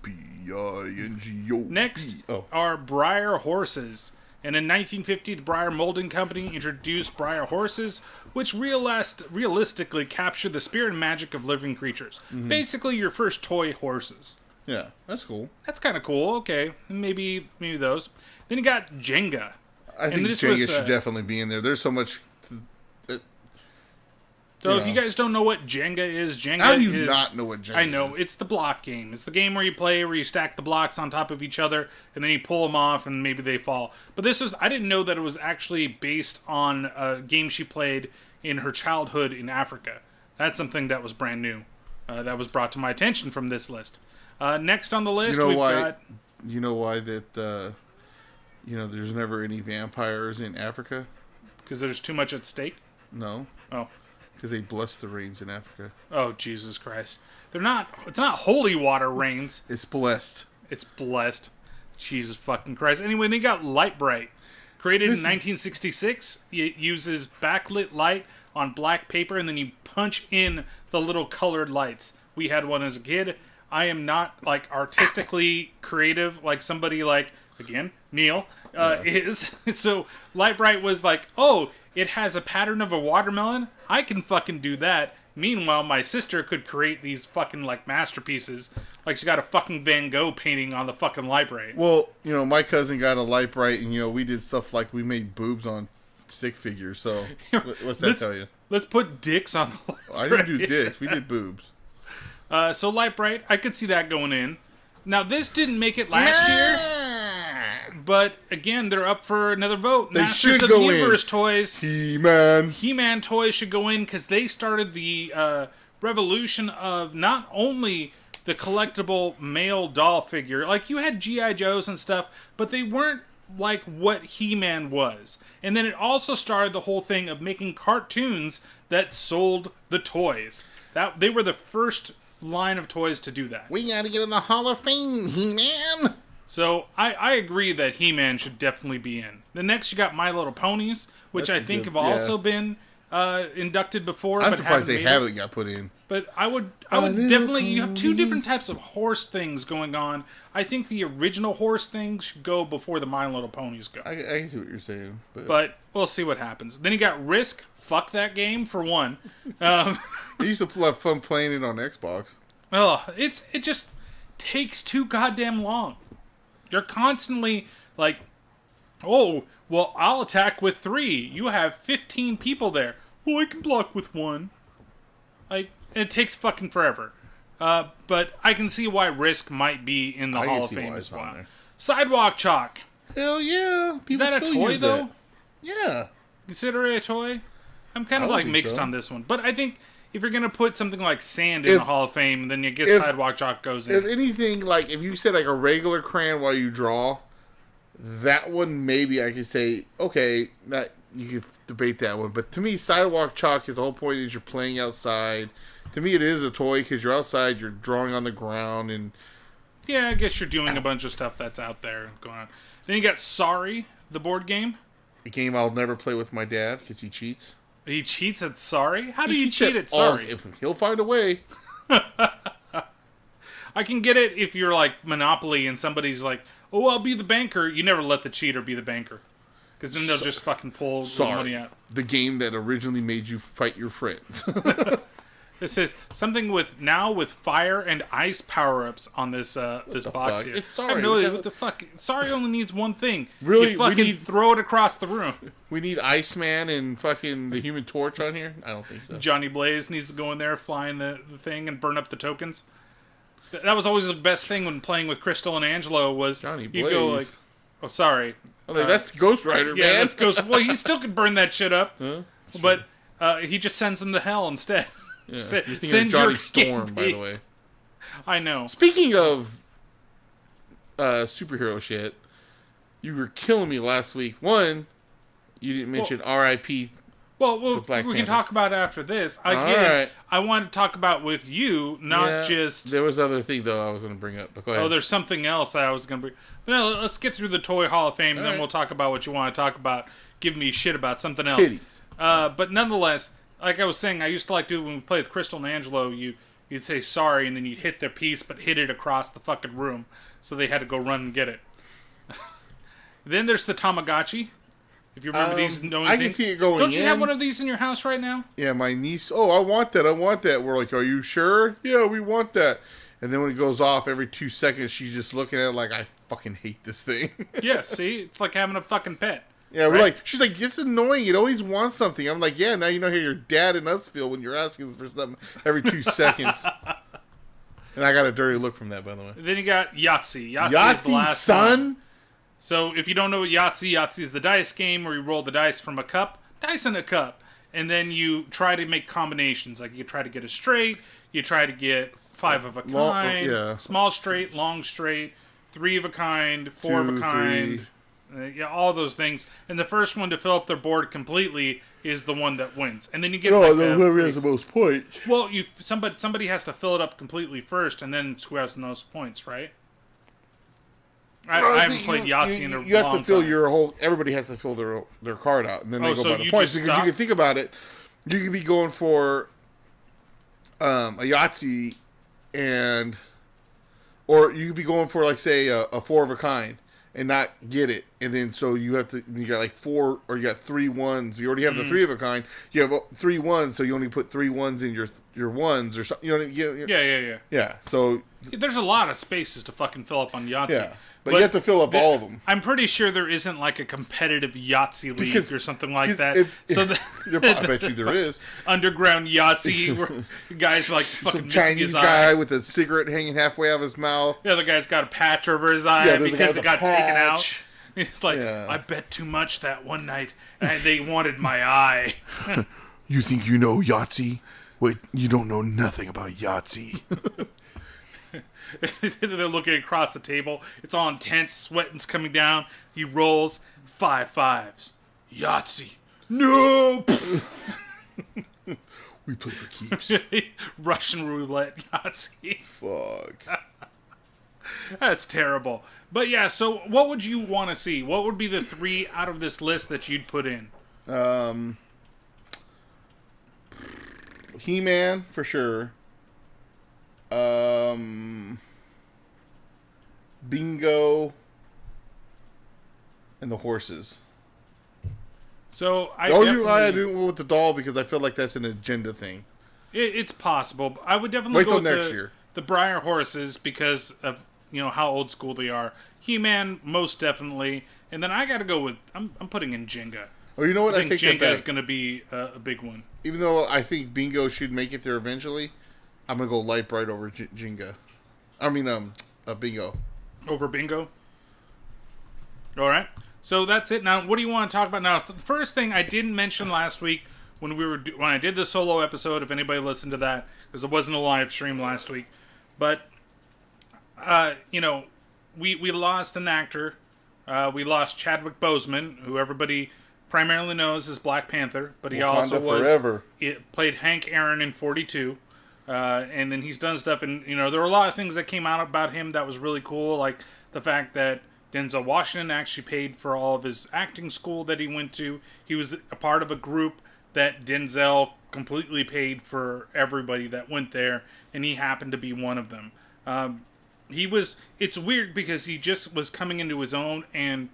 Bingo. Next are Breyer horses. And in 1950, the Breyer Molding Company introduced Breyer horses, which realistically capture the spirit and magic of living creatures. Mm-hmm. Basically, your first toy horses. Yeah, that's cool. That's kind of cool. Okay, maybe those. Then you got Jenga. I think Jenga should definitely be in there. There's so much. So if you guys don't know what Jenga is, how do you not know what Jenga is? I know, it's the block game. It's the game where you stack the blocks on top of each other, and then you pull them off, and maybe they fall. But I didn't know that it was actually based on a game she played in her childhood in Africa. That's something that was brand new. That was brought to my attention from this list. Next on the list, You know why that, there's never any vampires in Africa? Because there's too much at stake? No. Oh. Because they bless the rains in Africa. Oh, Jesus Christ. It's not holy water rains. It's blessed. It's blessed. Jesus fucking Christ. Anyway, they got Light Bright. Created in 1966. It uses backlit light on black paper, and then you punch in the little colored lights. We had one as a kid. I am not, like, artistically creative like somebody like, again, Neil, is. So, Light Bright was like, oh, it has a pattern of a watermelon? I can fucking do that. Meanwhile, my sister could create these fucking, like, masterpieces. Like, she got a fucking Van Gogh painting on the fucking Light Bright. Well, my cousin got a Light Bright, and, we did stuff like we made boobs on stick figures, so what's that tell you? Let's put dicks on the Light Bright. I didn't do dicks. We did boobs. So Light Bright, I could see that going in. Now, this didn't make it last year. But, again, they're up for another vote. They Masters should of go the Universe in. toys. He-Man. He-Man toys should go in because they started the revolution of not only the collectible male doll figure. Like, you had G.I. Joes and stuff, but they weren't like what He-Man was. And then it also started the whole thing of making cartoons that sold the toys. They were the first line of toys to do that. We gotta get in the Hall of Fame, He-Man. So, I agree that He-Man should definitely be in. The next, you got My Little Ponies, which I think have also been inducted before. I'm surprised they haven't got put in. But I would definitely, you have two different types of horse things going on. I think the original horse things should go before the My Little Ponies go. I see what you're saying. But we'll see what happens. Then you got Risk. Fuck that game, for one. I used to have fun playing it on Xbox. Oh, it just takes too goddamn long. You're constantly like, oh, well, I'll attack with 3. You have 15 people there. Well, I can block with 1. Like, it takes fucking forever. But I can see why Risk might be in the Hall of Fame as well. Sidewalk Chalk. Hell yeah. Is that a toy, though? Yeah. Consider it a toy? I'm kind of like mixed on this one. But I think if you're going to put something like sand in the Hall of Fame, then you guess Sidewalk Chalk goes in. If anything, like, if you said, like, a regular crayon while you draw, that one maybe I could say, okay, that you could debate that one. But to me, Sidewalk Chalk is the whole point is you're playing outside. To me, it is a toy because you're outside, you're drawing on the ground. And yeah, I guess you're doing a bunch of stuff that's out there going on. Then you got Sorry, the board game. A game I'll never play with my dad because he cheats. He cheats at Sorry? How do you cheat at Sorry? He'll find a way. I can get it if you're like Monopoly and somebody's like, oh, I'll be the banker. You never let the cheater be the banker. Because then they'll just fucking pull the money out. The game that originally made you fight your friends. It says something with fire and ice power-ups on this this box fuck? here. It's I Sorry. have no idea what the fuck. Sorry only needs one thing. Really? You fucking throw it across the room. We need Iceman and fucking the Human Torch on here? I don't think so. Johnny Blaze needs to go in there, fly in the thing, and burn up the tokens. That was always the best thing when playing with Crystal and Angelo was Johnny you go like, Blaze. oh sorry, That's Ghost Rider, yeah, man. that's Ghost. Well, he still could burn that shit up, Huh? but he just sends them to hell instead. Yeah. Se- You're thinking send of Johnny your Storm, game by the bait. way. I know. Speaking of superhero shit, you were killing me last week. One, you didn't mention R.I.P. Well, Black we Panther. can talk about it after this. All Again, right. I wanted to talk about with you, not Yeah, just. There was other thing though I was going to bring up, but go ahead. Oh, there's something else that I was going to bring. But no, let's get through the Toy Hall of Fame, and then right. we'll talk about what you want to talk about. Give me shit about something else. Titties. But nonetheless, like I was saying, I used to like to when we played with Crystal and Angelo, you'd say sorry, and then you'd hit their piece, but hit it across the fucking room, so they had to go run and get it. Then there's the Tamagotchi. If you remember these, I can see it going Don't you in. have one of these in your house right now? Yeah, my niece. Oh, I want that. We're like, are you sure? Yeah, we want that. And then when it goes off every 2 seconds, she's just looking at it like, I fucking hate this thing. Yeah, see? It's like having a fucking pet. Yeah, we're Right? like, she's like, it's annoying. It always wants something. I'm like, yeah, now you know how your dad and us feel when you're asking for something every 2 seconds. And I got a dirty look from that, by the way. Then you got Yahtzee. Yahtzee is the Yahtzee's last son? one. So if you don't know what Yahtzee is the dice game where you roll the dice from a cup, dice in a cup, and then you try to make combinations. Like you try to get a straight, you try to get 5 of a kind, yeah. small straight, long straight, 3 of a kind, 4 of a 2, kind. Yeah, all those things. And the first one to fill up their board completely is the one that wins. And then you get whoever has the most points. well, somebody has to fill it up completely first, and then it's who has the most points, right? I haven't played Yahtzee in a long time. You have to fill your whole. Everybody has to fill their card out, and then they go so by the you points. just Because stop? you can think about it, you could be going for a Yahtzee, or you could be going for like say a 4 of a kind and not get it, and then so you have to. You got like 4, or you got 3 ones. You already have the 3 of a kind. You have 3 ones, so you only put 3 ones in your ones or something. You know what I mean? Yeah. Yeah. So There's a lot of spaces to fucking fill up on Yahtzee. yeah. But you have to fill up all of them. I'm pretty sure there isn't like a competitive Yahtzee league or something like that. I bet you there is. Underground Yahtzee where guys like fucking Some missing Chinese his guy eye. with a cigarette hanging halfway out of his mouth. The other guy's got a patch over his eye Yeah, there's a guy because with it a got taken out. patch. It's like, Yeah. I bet too much that one night and they wanted my eye. You think you know Yahtzee? Wait, you don't know nothing about Yahtzee. They're looking across the table. It's all intense. Sweating's coming down. He rolls 5 5s. Yahtzee. No! We play for keeps. Russian roulette Yahtzee. Fuck. That's terrible. But yeah, so what would you want to see? What would be the 3 out of this list that you'd put in? He-Man, for sure. Bingo. And the horses. So I The only definitely, why I didn't go with the doll because I feel like that's an agenda thing. it's possible. I would definitely Wait go till with next the, year. the Briar horses because of how old school they are. He-Man, most definitely. And then I got to go with I'm putting in Jenga. Oh, you know what? I I think take Jenga that is back. going to be a big one. Even though I think Bingo should make it there eventually, I'm gonna go Light Bright over Jenga. I mean, Bingo. Over Bingo. All right. So that's it. Now, what do you want to talk about now? The first thing I didn't mention last week when I did the solo episode, if anybody listened to that, because it wasn't a live stream last week, but we lost an actor. We lost Chadwick Boseman, who everybody primarily knows as Black Panther, but he also Wakanda forever. played Hank Aaron in 42. And then he's done stuff, and there were a lot of things that came out about him that was really cool, like the fact that Denzel Washington actually paid for all of his acting school that he went to. He was a part of a group that Denzel completely paid for everybody that went there, and he happened to be one of them. It's weird because he just was coming into his own, and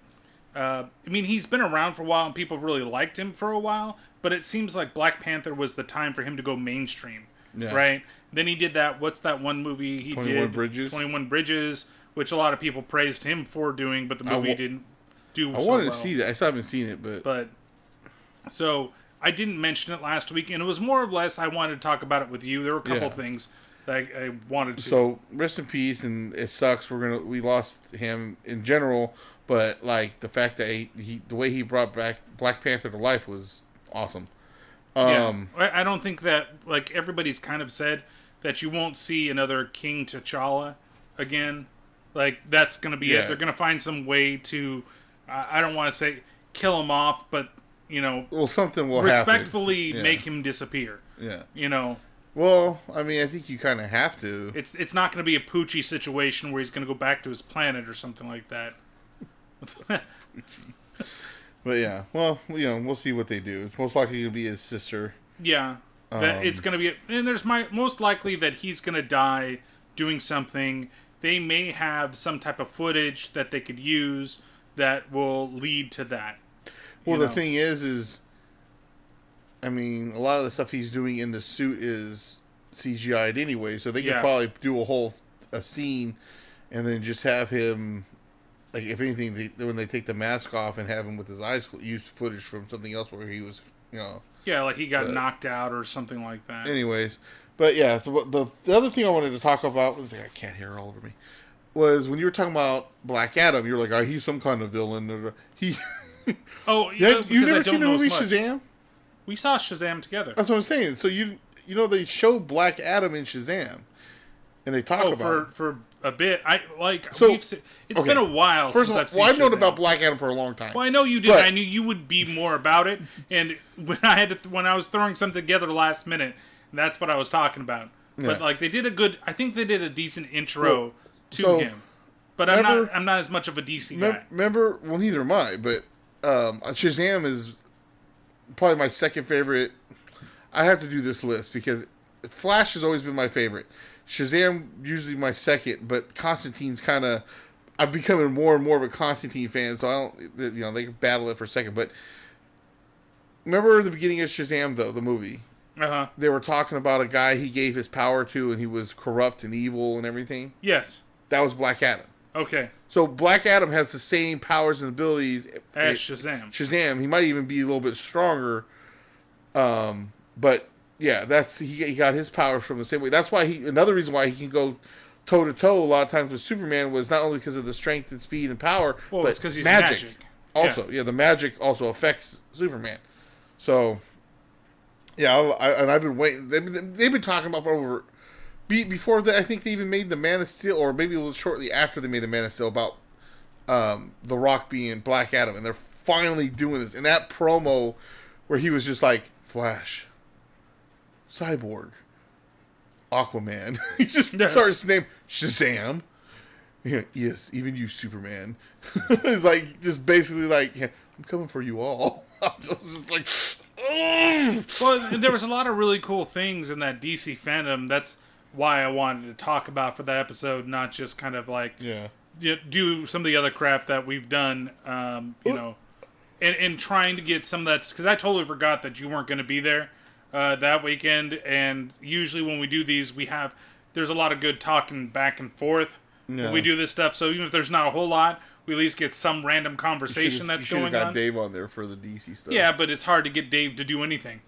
he's been around for a while and people really liked him for a while, but it seems like Black Panther was the time for him to go mainstream. Yeah. right? Then he did that. What's that one movie he 21 did? Bridges? 21 Bridges, which a lot of people praised him for doing, but the movie didn't do. I so wanted well. to see that. I still haven't seen it, But so I didn't mention it last week, and it was more or less I wanted to talk about it with you. There were a couple things that I wanted to. So rest in peace, and it sucks. We lost him in general, but like the fact that the way he brought back Black Panther to life was awesome. I don't think that, like, everybody's kind of said that you won't see another King T'Challa again. Like, that's going to be it. They're going to find some way to, I don't want to say kill him off, but, well, something will respectfully make him disappear. Yeah. Well, I mean, I think you kind of have to. It's not going to be a Poochie situation where he's going to go back to his planet or something like that. But yeah, well, we'll see what they do. It's most likely going to be his sister. Yeah, it's going to be, and there's most likely that he's going to die doing something. They may have some type of footage that they could use that will lead to that. Well, the thing is, I mean, a lot of the stuff he's doing in the suit is CGI'd anyway, so they could probably do a scene and then just have him. Like, if anything, when they take the mask off and have him with his eyes closed, use footage from something else where he was, Yeah, like he got knocked out or something like that. Anyways, but yeah, the other thing I wanted to talk about was, like, I can't hear all over me, was when you were talking about Black Adam, you were like, oh, he's some kind of villain. Oh, yeah, you've never seen the movie Shazam? We saw Shazam together. That's what I'm saying. So they show Black Adam in Shazam, and they talk about it. for a bit. It's been a while since I've seen I've known Shazam. about Black Adam for a long time. Well, I know you did. I knew you would be more about it. And when I was throwing something together last minute, that's what I was talking about. Yeah. But they did I think they did a decent intro to him. But I'm not as much of a DC guy. Remember, well, neither am I. But Shazam is probably my second favorite. I have to do this list because Flash has always been my favorite. Shazam usually my second, but Constantine's kind of. I'm becoming more and more of a Constantine fan, so I don't. They can battle it for a second. But remember the beginning of Shazam, though, the movie. They were talking about a guy he gave his power to, and he was corrupt and evil and everything. Yes, that was Black Adam. Okay. So Black Adam has the same powers and abilities as Shazam. Shazam, he might even be a little bit stronger. But yeah, he got his powers from the same way. That's why another reason why he can go toe to toe a lot of times with Superman was not only because of the strength and speed and power, but it's because he's magic. Also, the magic also affects Superman. So yeah, I've been waiting. They've been talking about for over. Before that, I think they even made the Man of Steel, or maybe a little shortly after they made the Man of Steel, about The Rock being Black Adam, and they're finally doing this. And that promo where he was just like, Flash, Cyborg, Aquaman. He just started his name, Shazam. Yeah, yes, even you, Superman. It's like, just basically like, yeah, I'm coming for you all. I'm just like, ugh. Well, there was a lot of really cool things in that DC fandom. That's why I wanted to talk about for that episode, not just kind of like do some of the other crap that we've done, and trying to get some of that, because I totally forgot that you weren't going to be there that weekend. And usually when we do these, there's a lot of good talking back and forth when we do this stuff. So even if there's not a whole lot, we at least get some random conversation that's going on. You got Dave on there for the DC stuff. Yeah, but it's hard to get Dave to do anything.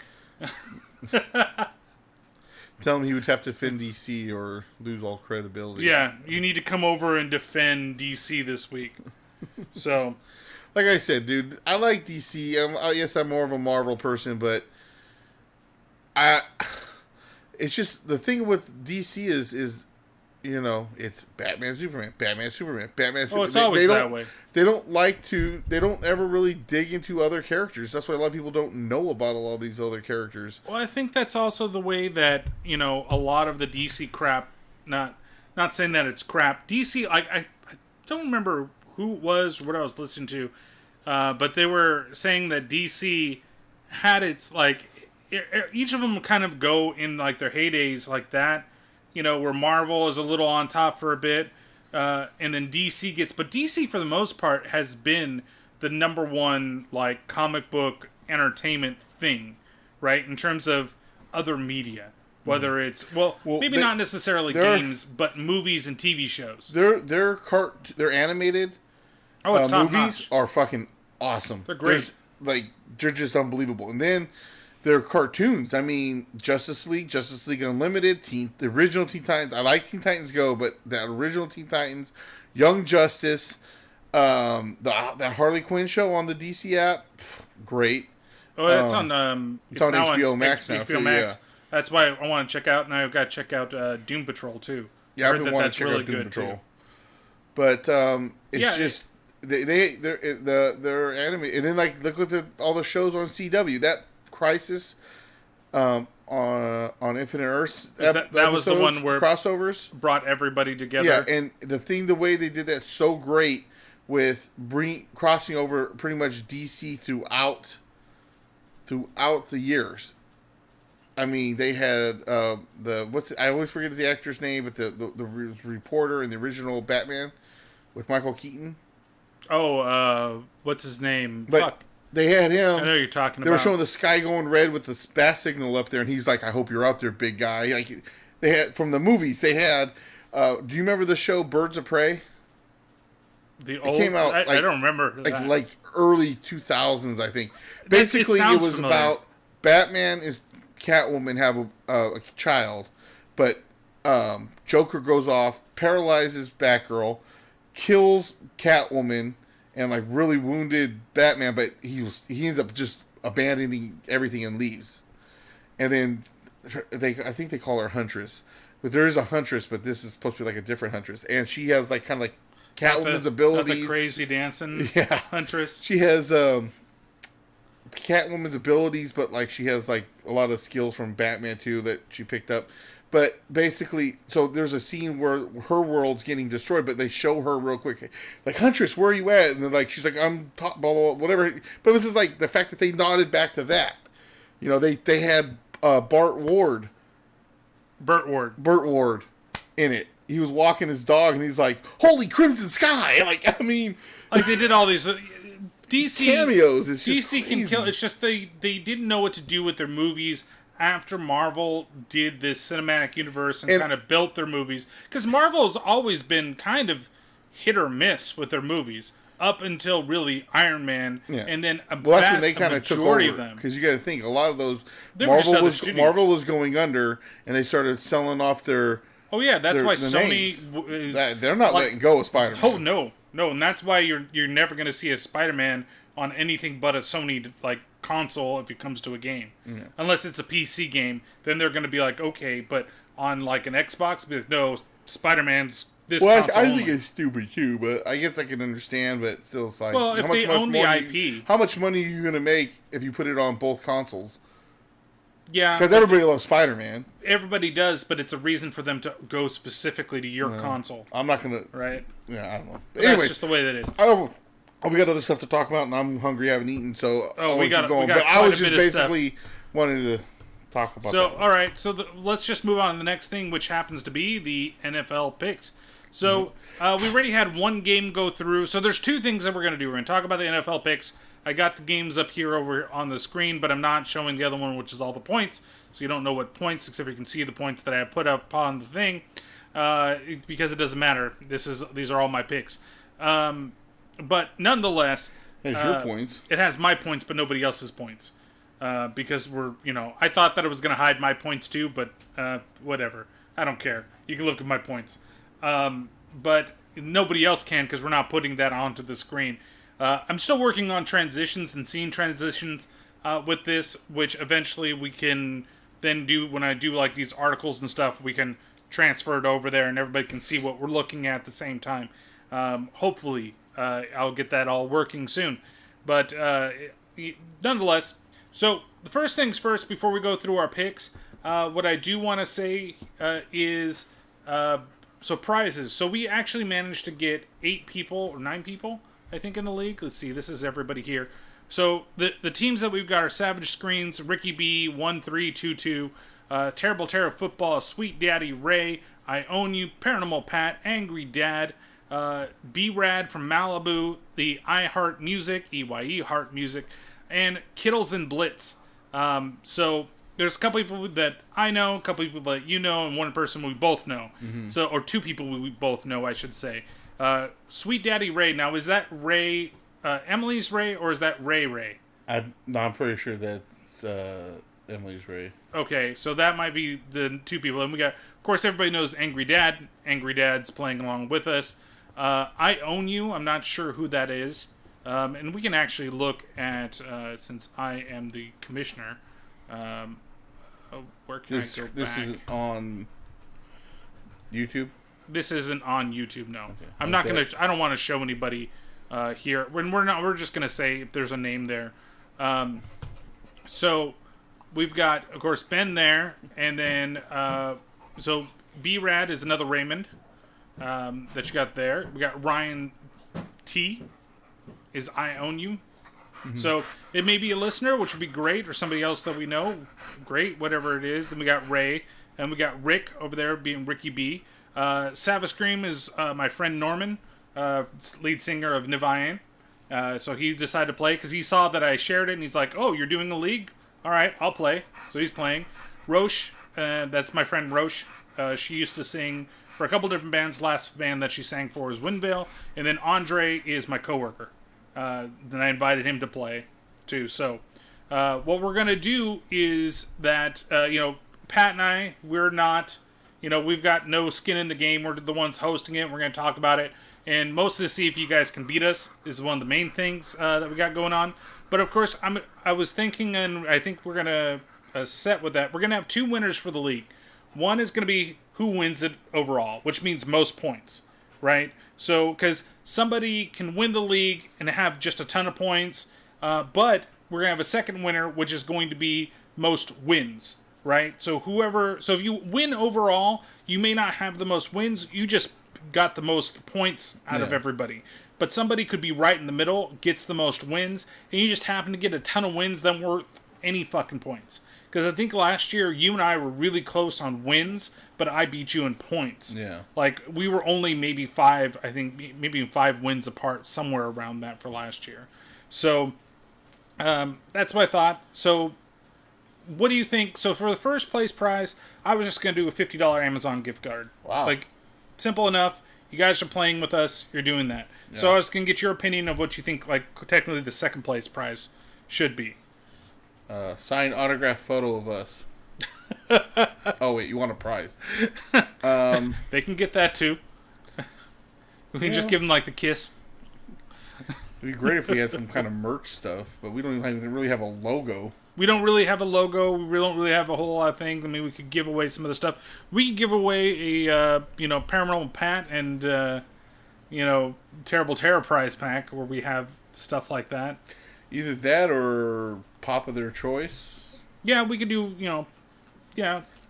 Tell him he would have to defend DC or lose all credibility. Yeah, you need to come over and defend DC this week. So, like I said, dude, I like DC. Yes, I'm more of a Marvel person, but it's just the thing with DC is it's Batman, Superman, Batman, Superman, Batman, Superman. Oh, it's always that way. They don't ever really dig into other characters. That's why a lot of people don't know about a lot of these other characters. Well, I think that's also the way that, a lot of the DC crap, not saying that it's crap. DC, I don't remember who it was, what I was listening to, but they were saying that DC had its, each of them kind of go in, their heydays like that, where Marvel is a little on top for a bit, and then DC gets... But DC, for the most part, has been the number one, comic book entertainment thing, right? In terms of other media. Whether it's maybe not necessarily games, but movies and TV shows. Their animated movies are fucking awesome. They're great. They're just unbelievable. And then their cartoons. I mean, Justice League Unlimited, the original Teen Titans. I like Teen Titans Go, but that original Teen Titans, Young Justice, that Harley Quinn show on the DC app, great. Oh, it's on HBO Max now too. Max. Yeah. That's why I want to check out, and I've got to check out Doom Patrol too. Yeah, I've been wanting to check out Doom Patrol. Too. But it's just they're animated, and then look at all the shows on CW. That Crisis on Infinite Earths. That was the one where crossovers brought everybody together. Yeah, and the way they did that so great with crossing over pretty much DC throughout the years. I mean, they had I always forget the actor's name, but the reporter in the original Batman with Michael Keaton. Oh, what's his name? But Fuck. They had him. I know you're talking about. They were showing the sky going red with the bat signal up there, and he's like, "I hope you're out there, big guy." Like they had from the movies. They had. Do you remember the show Birds of Prey? The old. It came out. I don't remember. Like early 2000s, I think. Basically, it was familiar. About Batman and Catwoman have a child, but Joker goes off, paralyzes Batgirl, kills Catwoman. And really wounded Batman, but he ends up just abandoning everything and leaves. And then I think they call her Huntress, but there is a Huntress, but this is supposed to be a different Huntress, and she has kind of Catwoman's abilities. The crazy dancing Huntress. She has Catwoman's abilities, but she has a lot of skills from Batman too that she picked up. But basically, so there's a scene where her world's getting destroyed, but they show her real quick. Huntress, where are you at? And they're she's I'm top, blah, blah, blah, whatever. But it was just the fact that they nodded back to that. You know, they had Burt Ward in it. He was walking his dog, and he's like, "Holy crimson sky!" I mean, they did all these DC cameos. It's DC just can crazy. kill. It's just they didn't know what to do with their movies after Marvel did this cinematic universe and kind of built their movies. Because Marvel has always been kind of hit or miss with their movies up until really Iron Man, and then that's when they kind of took over. Because you got to think a lot of those Marvel was going under, and they started selling off their. Oh yeah, that's why Sony they're not letting go of Spider-Man. Oh no, and that's why you're never going to see a Spider-Man on anything but a Sony console if it comes to a game. Yeah. Unless it's a PC game, then they're going to be okay, but on an Xbox, no, Spider-Man's this console I think it's stupid too, but I guess I can understand, but still it's if they own the IP. How much money are you going to make if you put it on both consoles? Yeah. Because everybody loves Spider-Man. Everybody does, but it's a reason for them to go specifically to your console. I'm not going to... Right? Yeah, I don't know. But anyways, that's just the way that is. We got other stuff to talk about, and I'm hungry. I haven't eaten, so we got going. But I was just basically wanting to talk about that. All right. So let's just move on to the next thing, which happens to be the NFL picks. So we already had one game go through. So there's two things that we're going to do. We're going to talk about the NFL picks. I got the games up here over on the screen, but I'm not showing the other one, which is all the points. So you don't know what points, except you can see the points that I put up on the thing, because it doesn't matter. These are all my picks. But nonetheless, it has your points. It has my points, but nobody else's points. Because I thought that it was going to hide my points too, but whatever. I don't care. You can look at my points. But nobody else can, because we're not putting that onto the screen. I'm still working on transitions and scene transitions with this, which eventually we can then do when I do these articles and stuff. We can transfer it over there, and everybody can see what we're looking at the same time. Hopefully, I'll get that all working soon. But nonetheless, so the first things first, before we go through our picks, what I do want to say is prizes. So we actually managed to get 8 people or 9 people, I think, in the league. Let's see, this is everybody here. So the teams that we've got are Savage Screens, Ricky B, 1322, Terrible Terror Football, Sweet Daddy Ray, I Own You, Paranormal Pat, Angry Dad, B-Rad from Malibu, the I Heart Music, EYE Heart Music, and Kittles and Blitz. So there's a couple people that I know, a couple people that you know, and one person we both know. So, or two people we both know, I should say. Sweet Daddy Ray. Now, is that Ray, Emily's Ray, or is that Ray? I'm pretty sure that's Emily's Ray. Okay, so that might be the two people. And we got, of course, everybody knows Angry Dad. Angry Dad's playing along with us. I Own You. I'm not sure who that is. And we can actually look at, since I am the commissioner, where can I go back? This isn't on YouTube? This isn't on YouTube, no. Okay. I'm not going to, I don't want to show anybody here. We're just going to say if there's a name there. So we've got, of course, Ben there, and then, so B-Rad is another Raymond that you got there. We got Ryan T. is I Own You. So it may be a listener, which would be great, or somebody else that we know. Great, whatever it is. Then we got Ray, and we got Rick over there being Ricky B. Savage Scream is my friend Norman, lead singer of Nivayan. So he decided to play because he saw that I shared it, and he's like, "Oh, you're doing a league? All right, I'll play." So he's playing. Roche, that's my friend Roche. She used to sing for a couple different bands. Last band that she sang for is Windvale, and then Andre is my coworker. Then I invited him to play too. So what we're gonna do is that Pat and I, we're not, we've got no skin in the game. We're the ones hosting it. We're gonna talk about it, and mostly to see if you guys can beat us is one of the main things that we got going on. But of course, I was thinking, and I think we're gonna set with that. We're gonna have two winners for the league. One is gonna be who wins it overall, which means most points, right? So, because somebody can win the league and have just a ton of points, but we're going to have a second winner, which is going to be most wins, right? So if you win overall, you may not have the most wins, you just got the most points out of everybody. But somebody could be right in the middle, gets the most wins, and you just happen to get a ton of wins that weren't any fucking points. Because I think last year, you and I were really close on wins, but I beat you in points. Yeah. Like, we were only maybe 5 wins apart, somewhere around that for last year. So, that's what I thought. So, what do you think? So, for the first place prize, I was just going to do a $50 Amazon gift card. Wow. Like, simple enough. You guys are playing with us. You're doing that. Yeah. So, I was going to get your opinion of what you think, like, technically the second place prize should be. Signed autograph photo of us. Oh wait, you want a prize? They can get that too. We can just give them like the kiss. It'd be great if we had some kind of merch stuff, but we don't even really have a logo. We don't really have a logo. We don't really have a whole lot of things. I mean, we could give away some of the stuff. We could give away a Paranormal Pat and Terrible Terror prize pack where we have stuff like that. Either that or pop of their choice. Yeah, we could do,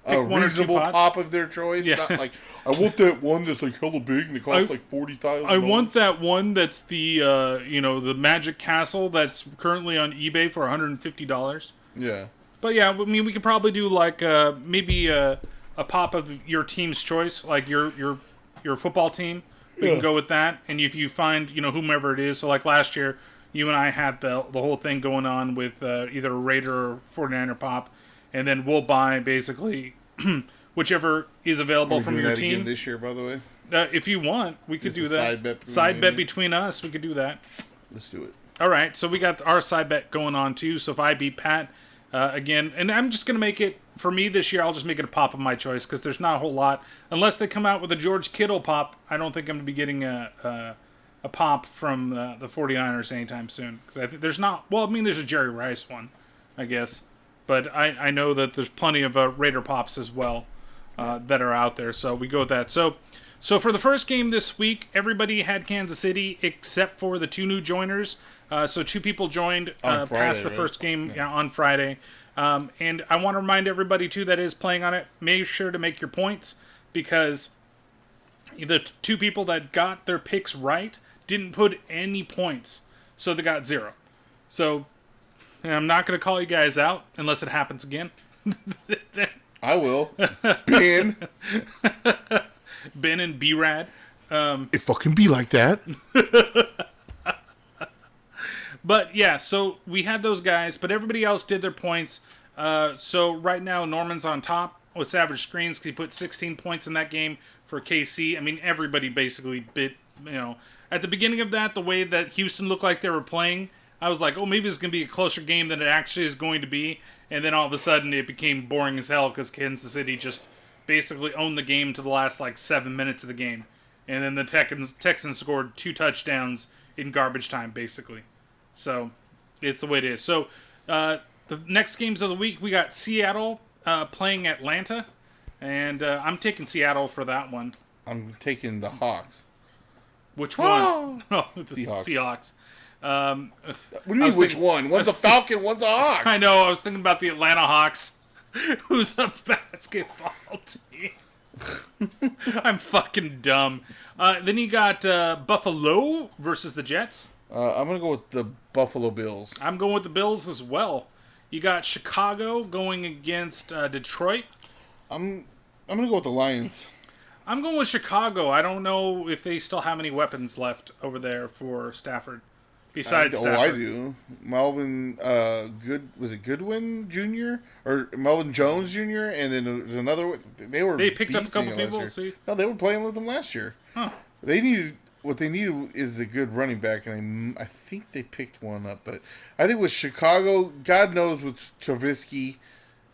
a reasonable pop of their choice. Yeah. Not like, I want that one that's like hella big and it costs like $40,000. I want that one that's the, the Magic Castle that's currently on eBay for $150. Yeah. But yeah, I mean, we could probably do like maybe a pop of your team's choice, like your football team. We can go with that. And if you find, whomever it is. So like last year, you and I had the whole thing going on with either a Raider or 49er pop, and then we'll buy basically whichever is available from your team. Again this year, by the way. If you want, we could do that. Side bet between us, we could do that. Let's do it. All right, so we got our side bet going on too. So if I beat Pat again, and I'm just gonna make it for me this year, I'll just make it a pop of my choice because there's not a whole lot unless they come out with a George Kittle pop. I don't think I'm gonna be getting a pop from the 49ers anytime soon. Because I think there's not... Well, I mean, there's a Jerry Rice one, I guess. But I know that there's plenty of Raider pops as well that are out there. So we go with that. So for the first game this week, everybody had Kansas City except for the two new joiners. So two people joined on Friday, past the first game on Friday. And I want to remind everybody, too, that is playing on it, make sure to make your points. Because the two people that got their picks right didn't put any points, so they got 0. So I'm not going to call you guys out unless it happens again. I will. Ben. Ben and B-Rad. It fucking be like that. But yeah, so we had those guys, but everybody else did their points. So right now, Norman's on top with average screens. He put 16 points in that game for KC. I mean, everybody basically bit, at the beginning of that, the way that Houston looked like they were playing, I was like, oh, maybe it's going to be a closer game than it actually is going to be. And then all of a sudden, it became boring as hell because Kansas City just basically owned the game to the last, 7 minutes of the game. And then the Texans scored 2 touchdowns in garbage time, basically. So, it's the way it is. So, the next games of the week, we got Seattle playing Atlanta. And I'm taking Seattle for that one. I'm taking the Hawks. Which one? Oh, the Seahawks. Seahawks. What do you mean, which one? One's a Falcon, one's a Hawk. I know, I was thinking about the Atlanta Hawks, who's a basketball team. I'm fucking dumb. Then you got Buffalo versus the Jets. I'm going to go with the Buffalo Bills. I'm going with the Bills as well. You got Chicago going against Detroit. I'm going to go with the Lions. I'm going with Chicago. I don't know if they still have any weapons left over there for Stafford. Besides Stafford. I do. Melvin, was it Goodwin Jr. or Melvin Jones Jr. And then there's another one. They picked up a couple people. See? No, they were playing with them last year. Huh. What they needed is a good running back, and I think they picked one up. But I think with Chicago, God knows with Trubisky.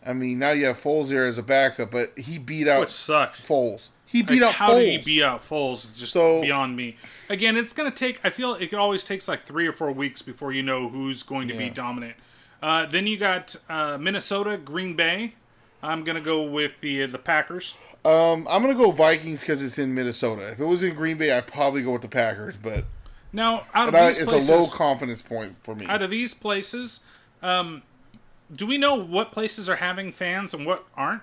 I mean, now you have Foles there as a backup, but he beat out Which sucks. Foles. He beat out Foles. How did he beat out Foles? It's just beyond me. Again, it's going to take... I feel it always takes 3 or 4 weeks before you know who's going to be dominant. Then you got Minnesota, Green Bay. I'm going to go with the Packers. I'm going to go Vikings because it's in Minnesota. If it was in Green Bay, I'd probably go with the Packers. But now, it's a low confidence point for me. Out of these places, do we know what places are having fans and what aren't?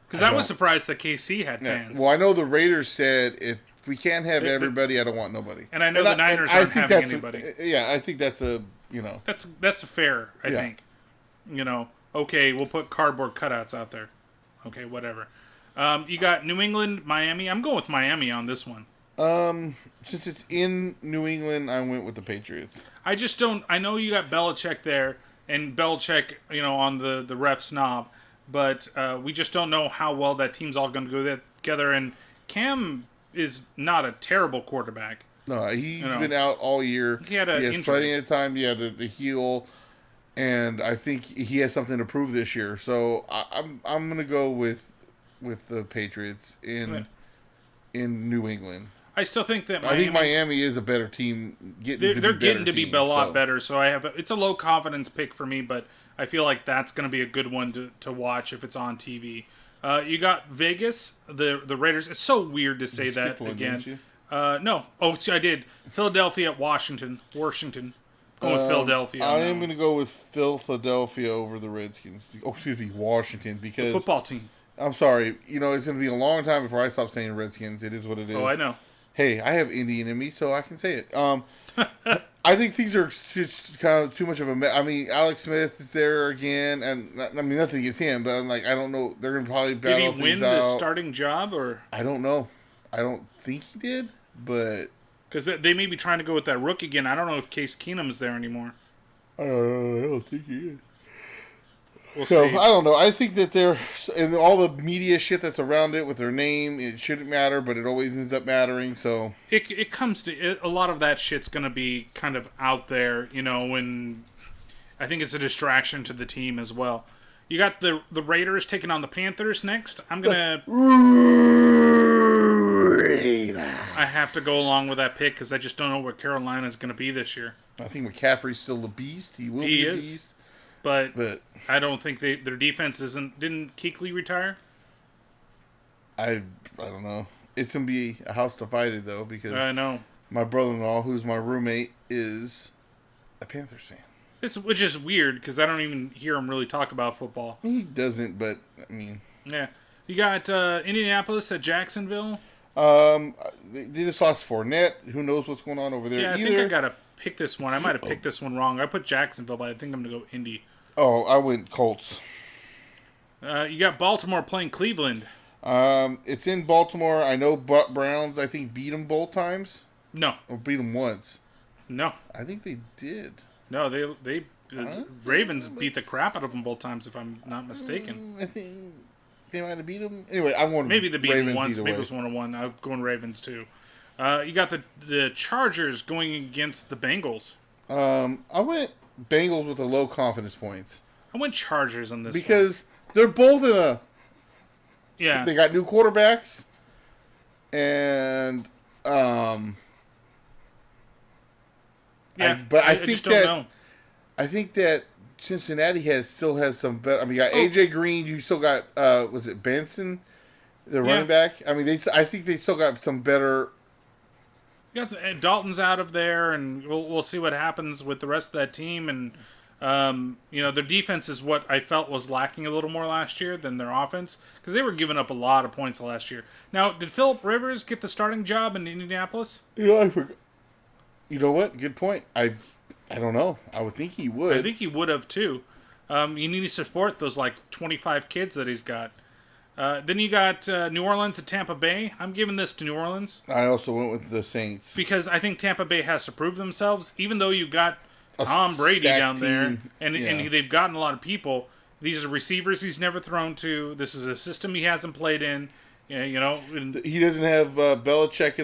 Because I was surprised that KC had fans. Well, I know the Raiders said if we can't have everybody, I don't want nobody. And I know the Niners aren't having anybody. I think that's a, That's fair, I think. Okay, we'll put cardboard cutouts out there. Okay, whatever. You got New England, Miami. I'm going with Miami on this one. Since it's in New England, I went with the Patriots. I just don't... I know you got Belichick there, and Belichick, on the ref knob. But we just don't know how well that team's all going to go together. And Cam is not a terrible quarterback. No, he's been out all year. He has plenty of time. He had to heal, and I think he has something to prove this year. So I'm going to go with the Patriots in New England. I still think that Miami is a better team. They're getting to be a lot better. So it's a low confidence pick for me, but I feel like that's going to be a good one to watch if it's on TV. You got Vegas, the Raiders. It's so weird to say that again. No. Oh, see, I did. Philadelphia at Washington. Going with Philadelphia. I am going to go with Philadelphia over the Redskins. Oh, excuse me, Washington. Because the football team. I'm sorry. It's going to be a long time before I stop saying Redskins. It is what it is. Oh, I know. Hey, I have Indian in me, so I can say it. I think things are just kind of too much of a mess. I mean, Alex Smith is there again, and nothing against him, but I don't know. They're going to probably battle things out. Did he win the starting job, or? I don't know. I don't think he did, but... Because they may be trying to go with that rookie again. I don't know if Case Keenum is there anymore. I don't think he is. We'll see. I don't know. I think that and all the media shit that's around it with their name, it shouldn't matter, but it always ends up mattering. So it comes to a lot of that shit's going to be kind of out there, when I think it's a distraction to the team as well. You got the Raiders taking on the Panthers next. I'm gonna. I have to go along with that pick because I just don't know what Carolina's going to be this year. I think McCaffrey's still a beast. He will be a beast. But I don't think their defense isn't. Didn't Kuechly retire? I don't know. It's gonna be a house divided though because I know my brother-in-law, who's my roommate, is a Panthers fan. Which is weird because I don't even hear him really talk about football. He doesn't, but I mean, yeah. You got Indianapolis at Jacksonville. They just lost Fournette. Who knows what's going on over there? Yeah, I think I gotta pick this one. I might have picked this one wrong. I put Jacksonville, but I think I'm gonna go Indy. Oh, I went Colts. You got Baltimore playing Cleveland. It's in Baltimore. I know Browns, I think, beat them both times. No. Or beat them once. No. I think they did. No, they The Ravens beat the crap out of them both times, if I'm not mistaken. I think they might have beat them. Anyway, I'm going Maybe they beat them Ravens once. either Maybe way. it was 1-1. I'm going Ravens too. You got the Chargers going against the Bengals. I went Bengals with the low confidence points. I went Chargers on this because they're both in a. Yeah. They got new quarterbacks, and yeah. I just think don't that know. I think that Cincinnati still has some better. I mean, you got Oh. AJ Green. You still got was it Benson, the running back? I mean, I think they still got some better. You got Dalton's out of there, and we'll see what happens with the rest of that team. And their defense is what I felt was lacking a little more last year than their offense, because they were giving up a lot of points last year. Now, did Phillip Rivers get the starting job in Indianapolis? Yeah, I forgot. You know what? Good point. I don't know. I would think he would. I think he would have too. You need to support those 25 kids that he's got. Then you got New Orleans and Tampa Bay. I'm giving this to New Orleans. I also went with the Saints. Because I think Tampa Bay has to prove themselves, even though you got Tom Brady down there, and they've gotten a lot of people. These are receivers he's never thrown to. This is a system he hasn't played in. He doesn't have Belichick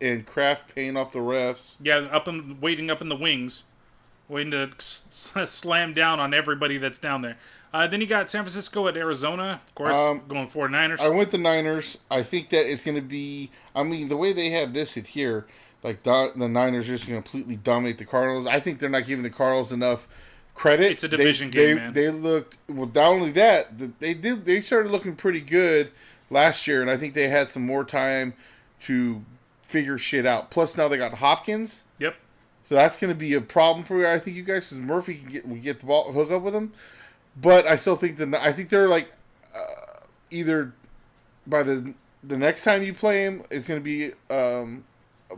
and Kraft paying off the refs. Yeah, waiting up in the wings, waiting to slam down on everybody that's down there. Then you got San Francisco at Arizona. Of course, going 49ers. I went the Niners. I think that it's going to be. I mean, the way they have this here, the Niners are just going to completely dominate the Cardinals. I think they're not giving the Cardinals enough credit. It's a division game, man. They looked not only that they started looking pretty good last year, and I think they had some more time to figure shit out. Plus, now they got Hopkins. Yep. So that's going to be a problem for I think you guys, because Murphy can get the ball, hook up with him. But I still think they're either by the next time you play him, it's going to be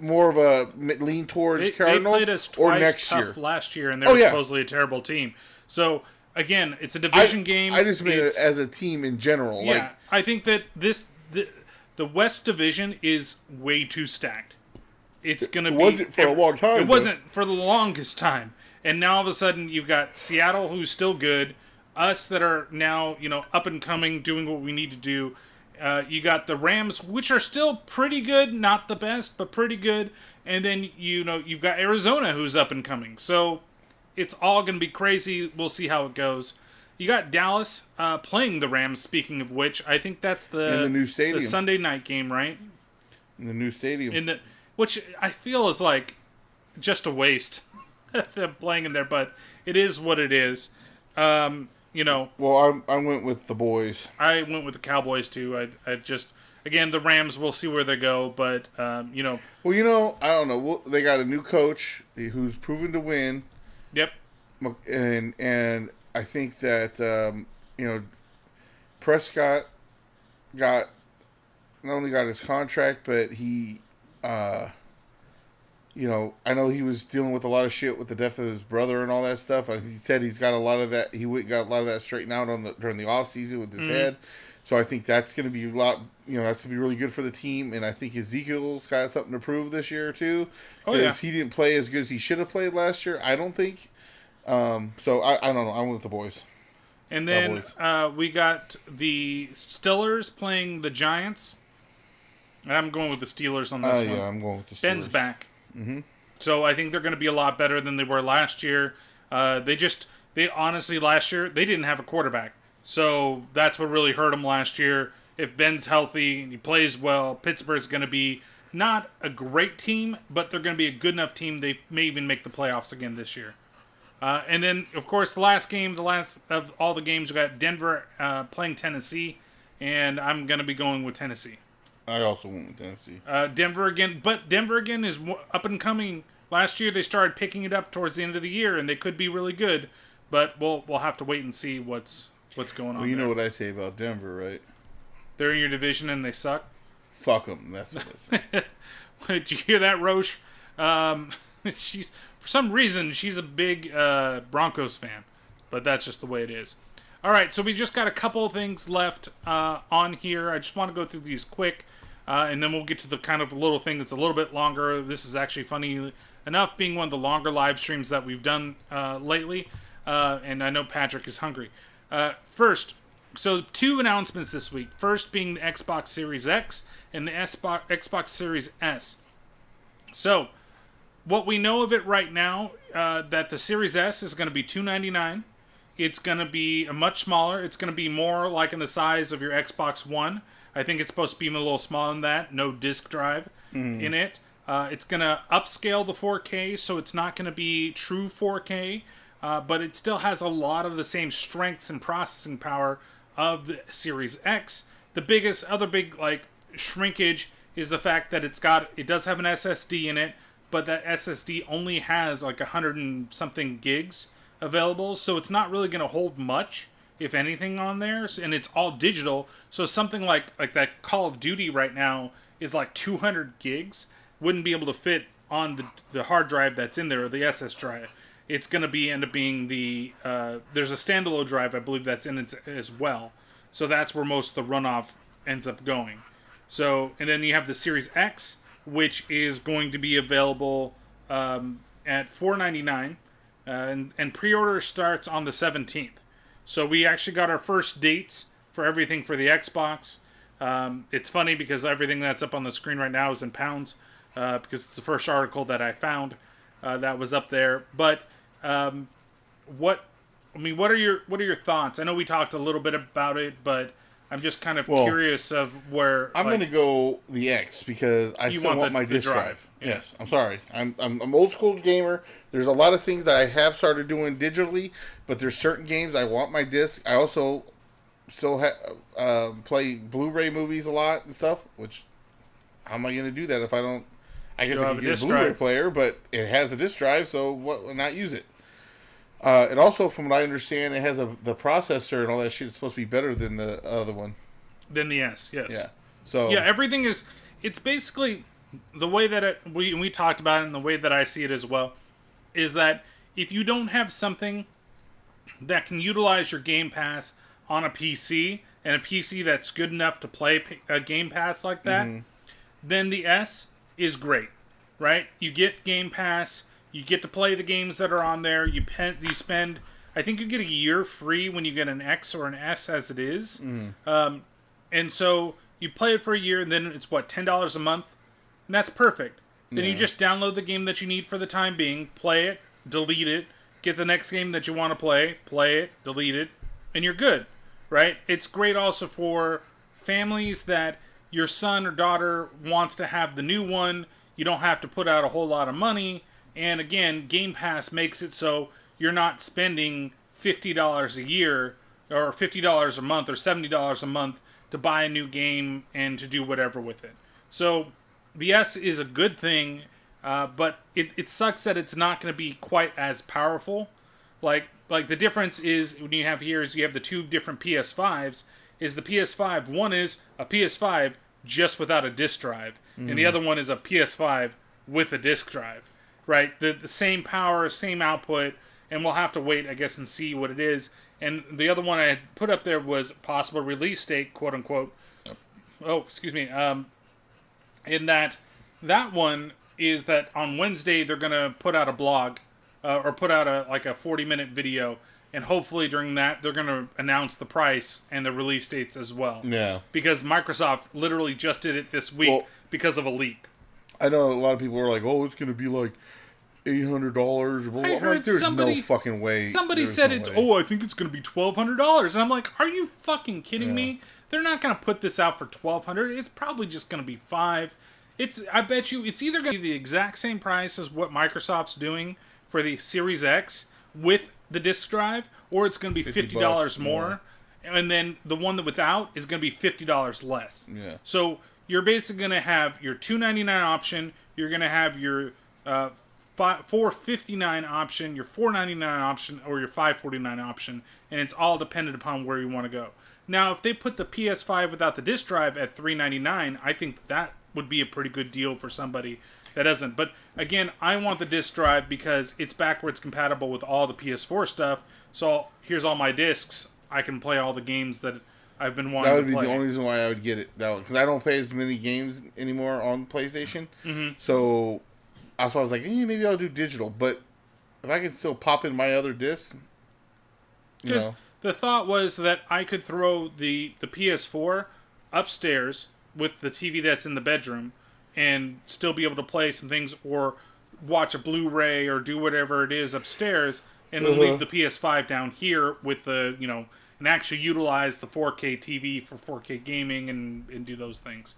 more of a lean towards Cardinals. They played us twice tough last year, and they're supposedly a terrible team. So again, it's a division game. I just mean it as a team in general. Yeah, I think that the West Division is way too stacked. It's going to be. It wasn't for a long time. It wasn't for the longest time, and now all of a sudden you've got Seattle, who's still good. Us that are now, up and coming, doing what we need to do. You got the Rams, which are still pretty good, not the best, but pretty good. And then, you've got Arizona, who's up and coming. So it's all going to be crazy. We'll see how it goes. You got Dallas playing the Rams, speaking of which. I think that's in the new stadium. The Sunday night game, right? In the new stadium. Which I feel is just a waste them playing in there, but it is what it is. Well, I went with the boys. I went with the Cowboys too. I just, again, the Rams. We'll see where they go, but Well, I don't know. They got a new coach who's proven to win. Yep. And I think that Prescott not only got his contract, but he. I know he was dealing with a lot of shit with the death of his brother and all that stuff. He said he's got a lot of that. He got a lot of that straightened out during the off season with his head. So I think that's going to be a lot. That's going to be really good for the team. And I think Ezekiel's got something to prove this year too, because he didn't play as good as he should have played last year. I don't think. So I don't know. I went with the boys. And then we got the Steelers playing the Giants. And I'm going with the Steelers on this one. Yeah, I'm going with the Steelers. Ben's back. Mm-hmm. So I think they're going to be a lot better than they were last year. They honestly, last year, they didn't have a quarterback. So that's what really hurt them last year. If Ben's healthy and he plays well, Pittsburgh's going to be not a great team, but they're going to be a good enough team they may even make the playoffs again this year. And then, of course, the last of all the games, we got Denver playing Tennessee, and I'm going to be going with Tennessee. I also went with Tennessee. Denver again is up and coming. Last year they started picking it up towards the end of the year, and they could be really good. But we'll have to wait and see what's going on. Well, you know what I say about Denver, right? They're in your division and they suck. Fuck them. That's what I say. Did you hear that, Roche? She's for some reason she's a big Broncos fan, but that's just the way it is. All right, so we just got a couple of things left on here. I just want to go through these quick. And then we'll get to the kind of little thing that's a little bit longer. This is actually funny enough, being one of the longer live streams that we've done lately. and I know Patrick is hungry. First, so 2 announcements this week. First being the Xbox Series X and the Xbox Series S. So, what we know of it right now, that the Series S is going to be $299. It's going to be much smaller. It's going to be more like in the size of your Xbox One. I think it's supposed to be a little smaller than that. No disk drive in it. It's going to upscale the 4K, so it's not going to be true 4K, but it still has a lot of the same strengths and processing power of the Series X. The other big shrinkage is the fact that it does have an SSD in it, but that SSD only has 100 and something gigs available, so it's not really going to hold much, if anything, on there, and it's all digital. So something like that Call of Duty right now is 200 gigs, wouldn't be able to fit on the hard drive that's in there, or the SS drive. It's going to end up being there's a standalone drive, I believe, that's in it as well. So that's where most of the runoff ends up going. So, and then you have the Series X, which is going to be available at $499, and pre-order starts on the 17th. So we actually got our first dates for everything for the Xbox. It's funny because everything that's up on the screen right now is in pounds, because it's the first article that I found that was up there. But what are your thoughts? I know we talked a little bit about it, but I'm just kind of curious of where I'm going to go the X because I still want my disc drive. Yeah. Yes, I'm sorry. I'm old school gamer. There's a lot of things that I have started doing digitally, but there's certain games I want my disc. I also still play Blu-ray movies a lot and stuff. Which how am I going to do that if I don't? I guess I can get a Blu-ray player, but it has a disc drive, so what? Not use it. And also, from what I understand, it has the processor and all that shit is supposed to be better than the other one. Than the S, yes. Yeah. So yeah, everything is. It's basically the way that we talked about it, and the way that I see it as well, is that if you don't have something that can utilize your Game Pass on a PC, and a PC that's good enough to play a Game Pass like that, then the S is great, right? You get Game Pass. You get to play the games that are on there. You spend, I think you get a year free when you get an X or an S as it is. And so you play it for a year, and then it's $10 a month? And that's perfect. Then you just download the game that you need for the time being, play it, delete it, get the next game that you want to play it, delete it, and you're good, right? It's great also for families that your son or daughter wants to have the new one. You don't have to put out a whole lot of money. And again, Game Pass makes it so you're not spending $50 a year or $50 a month or $70 a month to buy a new game and to do whatever with it. So the S is a good thing, but it sucks that it's not going to be quite as powerful. Like the difference is when you have here is you have the 2 different PS5s. Is the PS5, one is a PS5 just without a disc drive, and the other one is a PS5 with a disc drive. Right, the same power, same output, and we'll have to wait, I guess, and see what it is. And the other one I had put up there was possible release date, quote unquote. Oh, excuse me. In that one is that on Wednesday they're gonna put out a blog, or put out a 40-minute video, and hopefully during that they're gonna announce the price and the release dates as well. Yeah. Because Microsoft literally just did it this week because of a leak. I know a lot of people are like, "Oh, it's going to be like $800." Well, I heard there's no fucking way. Somebody said I think it's going to be $1,200, and I'm like, are you fucking kidding me? They're not going to put this out for $1,200. It's probably just going to be $500. I bet you it's either going to be the exact same price as what Microsoft's doing for the Series X with the disc drive, or it's going to be $50 more, and then the one that without is going to be $50 less. Yeah. So you're basically going to have your $299 option, you're going to have your $459 option, your $499 option, or your $549 option, and it's all dependent upon where you want to go. Now, if they put the PS5 without the disc drive at $399, I think that would be a pretty good deal for somebody that doesn't. But again, I want the disc drive because it's backwards compatible with all the PS4 stuff. So here's all my discs. I can play all the games that I've been wanting to play. That would be the only reason why I would get it. Because I don't play as many games anymore on PlayStation. So that's why I was like, maybe I'll do digital. But if I can still pop in my other discs, You know? The thought was that I could throw the PS4 upstairs with the TV that's in the bedroom and still be able to play some things or watch a Blu-ray or do whatever it is upstairs and then leave the PS5 down here with the, and actually utilize the 4K TV for 4K gaming and do those things.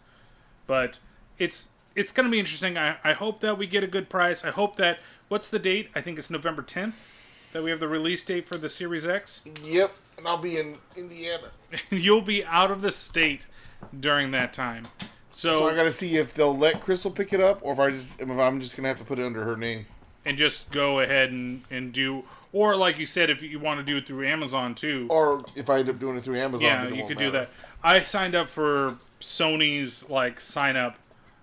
But it's going to be interesting. I hope that we get a good price. I hope that, what's the date? I think it's November 10th that we have the release date for the Series X. Yep, and I'll be in Indiana. You'll be out of the state during that time. So I got to see if they'll let Crystal pick it up, or if I'm just gonna have to put it under her name and just go ahead and do, or like you said, if you want to do it through Amazon too, or if I end up doing it through Amazon, yeah, you could do that. I signed up for Sony's sign up,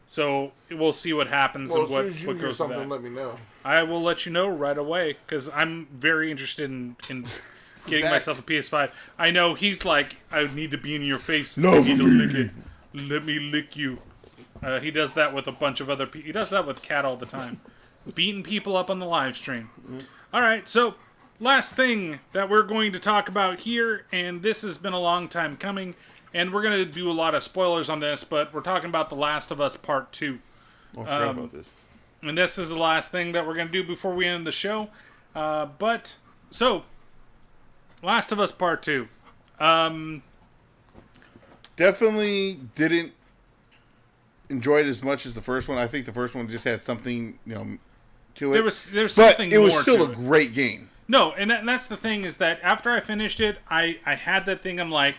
so we'll see what happens and what as soon as you hear goes something, with that. let me know. I will let you know right away because I'm very interested in getting myself a PS5. I know he's like, I need to be in your face. I need to lick it. Let me lick you. He does that with a bunch of other people. He does that with Kat all the time. Beating people up on the live stream. Alright, so last thing that we're going to talk about here, and this has been a long time coming, and we're going to do a lot of spoilers on this, but we're talking about The Last of Us Part 2. I forgot about this. And this is the last thing that we're going to do before we end the show. So, Last of Us Part 2. Definitely didn't enjoy it as much as the first one. I think the first one just had something, to it. There was something more. But it was still to a great game. No, and that's the thing is that after I finished it, I had that thing. I'm like,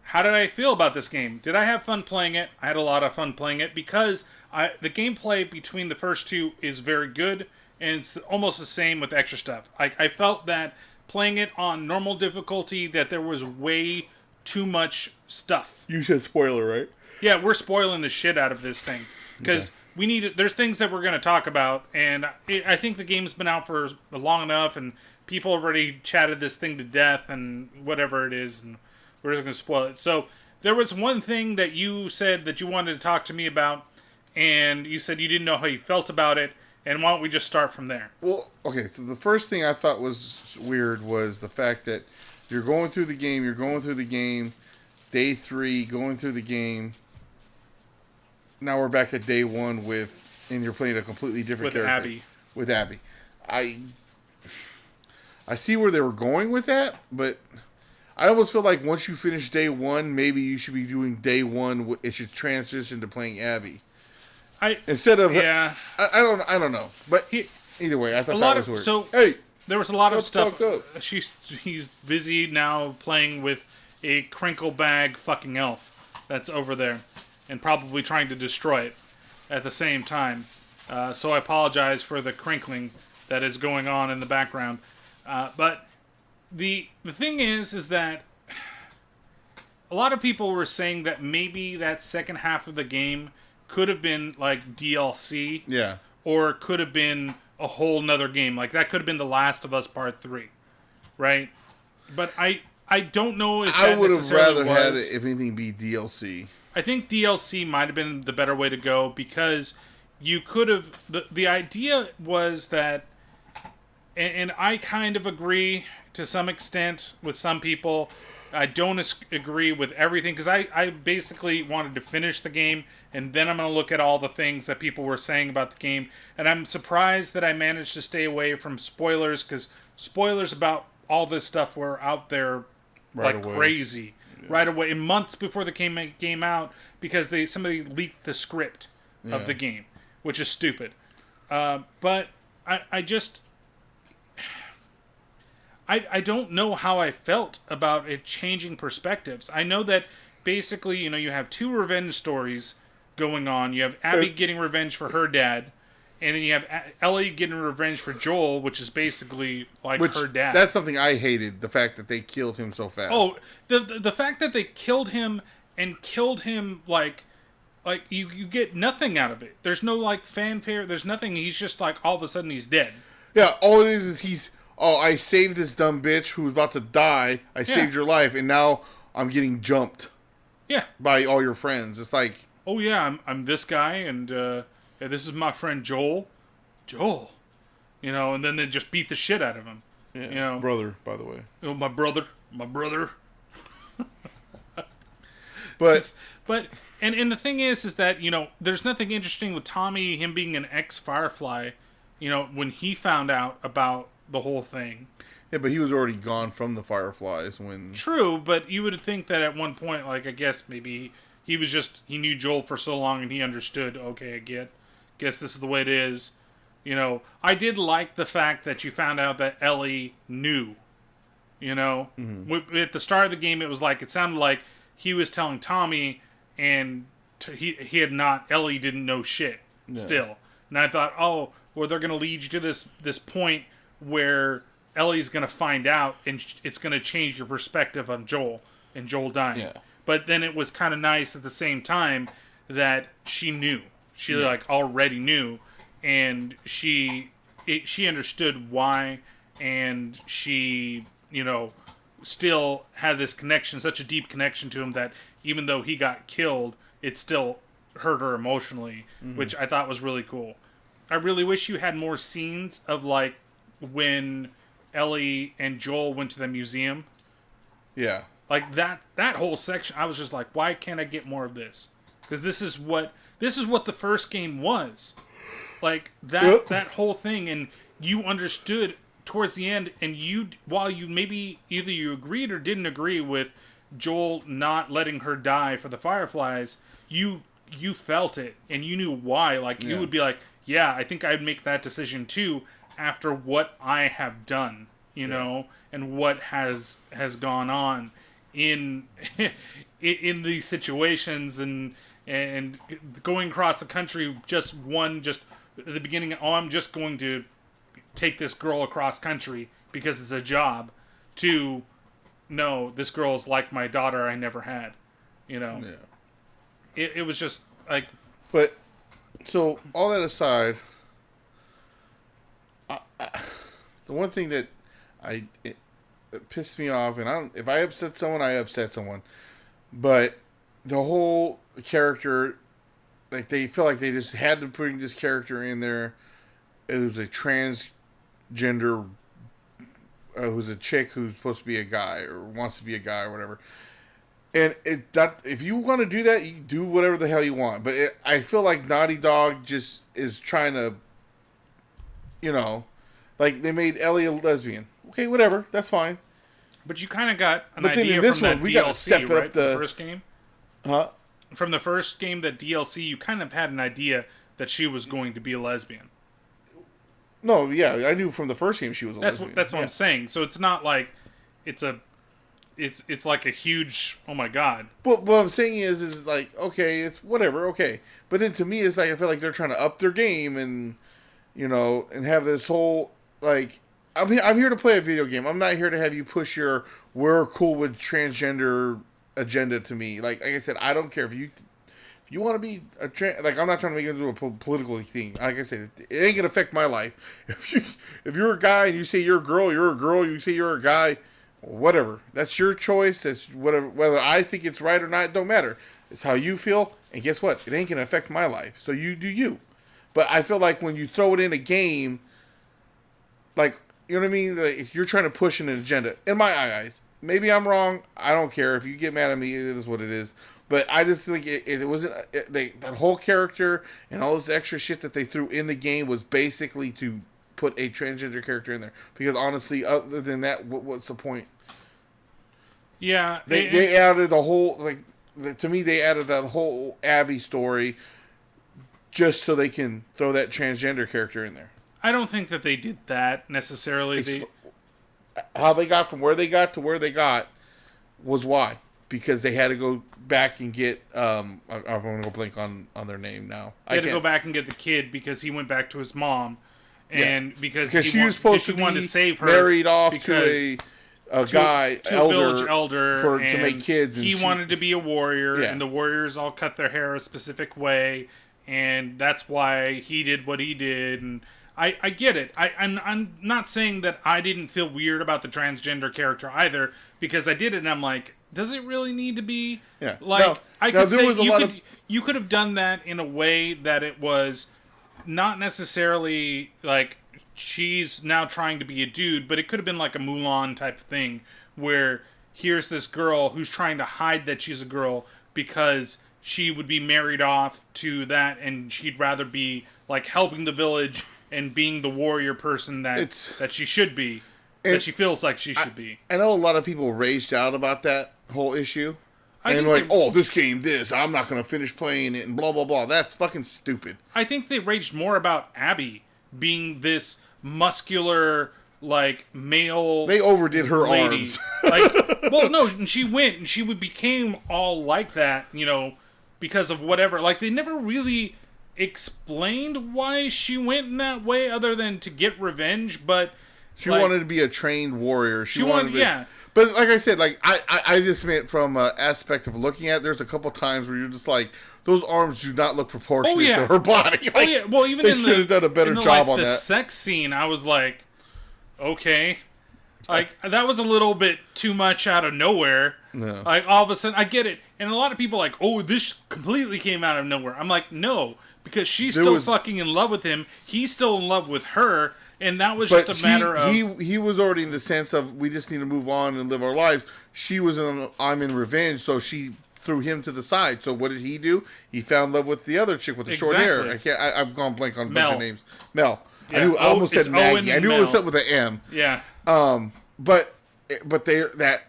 how did I feel about this game? Did I have fun playing it? I had a lot of fun playing it because the gameplay between the first two is very good, and it's almost the same with extra stuff. I felt that playing it on normal difficulty, that there was way too much stuff. You said spoiler, right? Yeah, we're spoiling the shit out of this thing because there's things that we're going to talk about, and I think the game's been out for long enough, and people already chatted this thing to death, and whatever it is, and we're just going to spoil it. So there was one thing that you said that you wanted to talk to me about, and you said you didn't know how you felt about it, and why don't we just start from there? Well, okay, so the first thing I thought was weird was the fact that you're going through the game, day 3, going through the game. Now we're back at day 1 and you're playing a completely different character. With Abby. I see where they were going with that, but I almost feel like once you finish day 1, maybe you should be doing day 1. It should transition to playing Abby. Instead of I don't know, but either way, I thought that was weird. So there was a lot of stuff. He's busy now playing with a crinkle bag fucking elf that's over there, and probably trying to destroy it at the same time. So I apologize for the crinkling that is going on in the background. But the thing is that a lot of people were saying that maybe that second half of the game could have been like DLC. Yeah. Or it could have been a whole nother game. Like that could have been The Last of Us Part 3. Right? But I don't know if I would have rather had it, if anything, be DLC. I think DLC might have been the better way to go because you could have... The idea was that... And I kind of agree to some extent with some people. I don't agree with everything because I basically wanted to finish the game and then I'm going to look at all the things that people were saying about the game. And I'm surprised that I managed to stay away from spoilers because spoilers about all this stuff were out there crazy. Yeah. Right away, in months before the game came out because somebody leaked the script of the game, which is stupid. But I just... I don't know how I felt about it changing perspectives. I know that basically, you have two revenge stories going on. You have Abby getting revenge for her dad, and then you have Ellie getting revenge for Joel, which is basically her dad. That's something I hated, the fact that they killed him so fast. Oh, the fact that they killed him and killed him like you get nothing out of it. There's no fanfare. There's nothing. He's just all of a sudden he's dead. Yeah, all it is he's... Oh, I saved this dumb bitch who was about to die. I saved your life, and now I'm getting jumped. Yeah. By all your friends. It's like... Oh, yeah, I'm this guy, and this is my friend Joel. Joel. And then they just beat the shit out of him. Yeah. You know, Brother, by the way. oh, my brother. But and the thing is that, you know, there's nothing interesting with Tommy, him being an ex-Firefly, you know, when he found out about the whole thing. yeah, but he was already gone from the Fireflies when. True, but you would think that at one point, like, I guess maybe he knew Joel for so long and he understood, okay, guess this is the way it is. You know, I did like the fact that you found out that Ellie knew. You know, at the start of the game, it was like, it sounded like he was telling Tommy, and he had not. Ellie didn't know shit still, and I thought, oh, well, they're gonna lead you to this point where Ellie's gonna find out, and it's gonna change your perspective on Joel and Joel dying. Yeah. But then it was kind of nice at the same time that she knew. She like already knew, and she understood why, and she, you know, still had this connection, such a deep connection to him that even though he got killed, it still hurt her emotionally, which I thought was really cool. I really wish you had more scenes of like when Ellie and Joel went to the museum. Yeah. Like that whole section, I was just like, why can't I get more of this? Because this is what the first game was. Like that whole thing, and you understood towards the end, and while you maybe either you agreed or didn't agree with Joel not letting her die for the Fireflies, you felt it and you knew why. Like you would be like, yeah, I think I'd make that decision too after what I have done, you know, and what has gone on in in these situations, and going across the country just at the beginning, oh, I'm just going to take this girl across country because it's a job, to no, this girl's like my daughter I never had, you know. It was just like, but so all that aside, the one thing that it pissed me off, and if I upset someone, I upset someone, but the whole character, like they felt like they just had to put this character in there. It was a transgender, who's a chick who's supposed to be a guy or wants to be a guy or whatever. And if you want to do that, you do whatever the hell you want. But I feel like Naughty Dog just is trying to, you know, like they made Ellie a lesbian. Okay, whatever, that's fine. But you kind of got an But then idea in this from that one, we DLC, gotta step right? up the first game. Huh? From the first game, that DLC, you kind of had an idea that she was going to be a lesbian. No, yeah, I knew from the first game she was a lesbian. That's what I'm saying. So it's not like it's like a huge, oh my god. But what I'm saying is like, okay, it's whatever, okay. But then to me, it's like I feel like they're trying to up their game and, you know, and have this whole like, I'm here to play a video game. I'm not here to have you push your we're cool with transgender agenda to me. Like I said, I don't care if you want to be like, I'm not trying to make it into a political thing. Like I said, it ain't gonna affect my life. If you're a guy and you say you're a girl, you're a girl. You say you're a guy, whatever. That's your choice. That's whatever. Whether I think it's right or not, it don't matter. It's how you feel. And guess what? It ain't gonna affect my life. So you do you. But I feel like when you throw it in a game, like, you know what I mean? Like, you're trying to push an agenda. In my eyes, maybe I'm wrong. I don't care. If you get mad at me, it is what it is. But I just think it wasn't. That whole character and all this extra shit that they threw in the game was basically to put a transgender character in there. Because honestly, other than that, what's the point? Yeah, they added the whole, like, to me, they added that whole Abby story just so they can throw that transgender character in there. I don't think that they did that necessarily. How they got from where they got to where they got was why. Because they had to go back and get, I'm going to go blank on their name now. They had to go back and get the kid because he went back to his mom. And because she was supposed to wanted be to save her, married off to a guy, to a village elder, to make kids. And he wanted to be a warrior, Yeah. and the warriors all cut their hair a specific way, and that's why he did what he did. And I get it. I'm not saying that I didn't feel weird about the transgender character either, because I did it, and I'm like, does it really need to be? Yeah. Like, I could there say was you could have done that in a way that it was not necessarily like she's now trying to be a dude, but it could have been like a Mulan type of thing where here's this girl who's trying to hide that she's a girl because she would be married off to that, and she'd rather be like helping the village and being the warrior person that she should be, that she feels like she should be. I know a lot of people raged out about that whole issue. This game, I'm not going to finish playing it, and blah, blah, blah. That's fucking stupid. I think they raged more about Abby being this muscular, like, male. They overdid her lady. arms. And she went, and she became all like that, because of whatever. Like, they never really explained why she went in that way, other than to get revenge, but... She wanted to be a trained warrior. She wanted to be... Yeah. But like I said, like I just meant from an aspect of looking at. There's a couple times where you're just like, those arms do not look proportionate to her body. Like, well, even they should have done a better job on the that. Sex scene, I was like, okay, like that was a little bit too much out of nowhere. No. Like all of a sudden, I get it, and a lot of people are like, oh, this completely came out of nowhere. I'm like, no, because she's still fucking in love with him. He's still in love with her. And that was just a matter of... He was already in the sense of, we just need to move on and live our lives. She was I'm in revenge, so she threw him to the side. So what did he do? He found love with the other chick with the short hair. I've gone blank on a bunch of names. Mel. Yeah. I almost said Maggie. I knew it was something with an M. Yeah. But that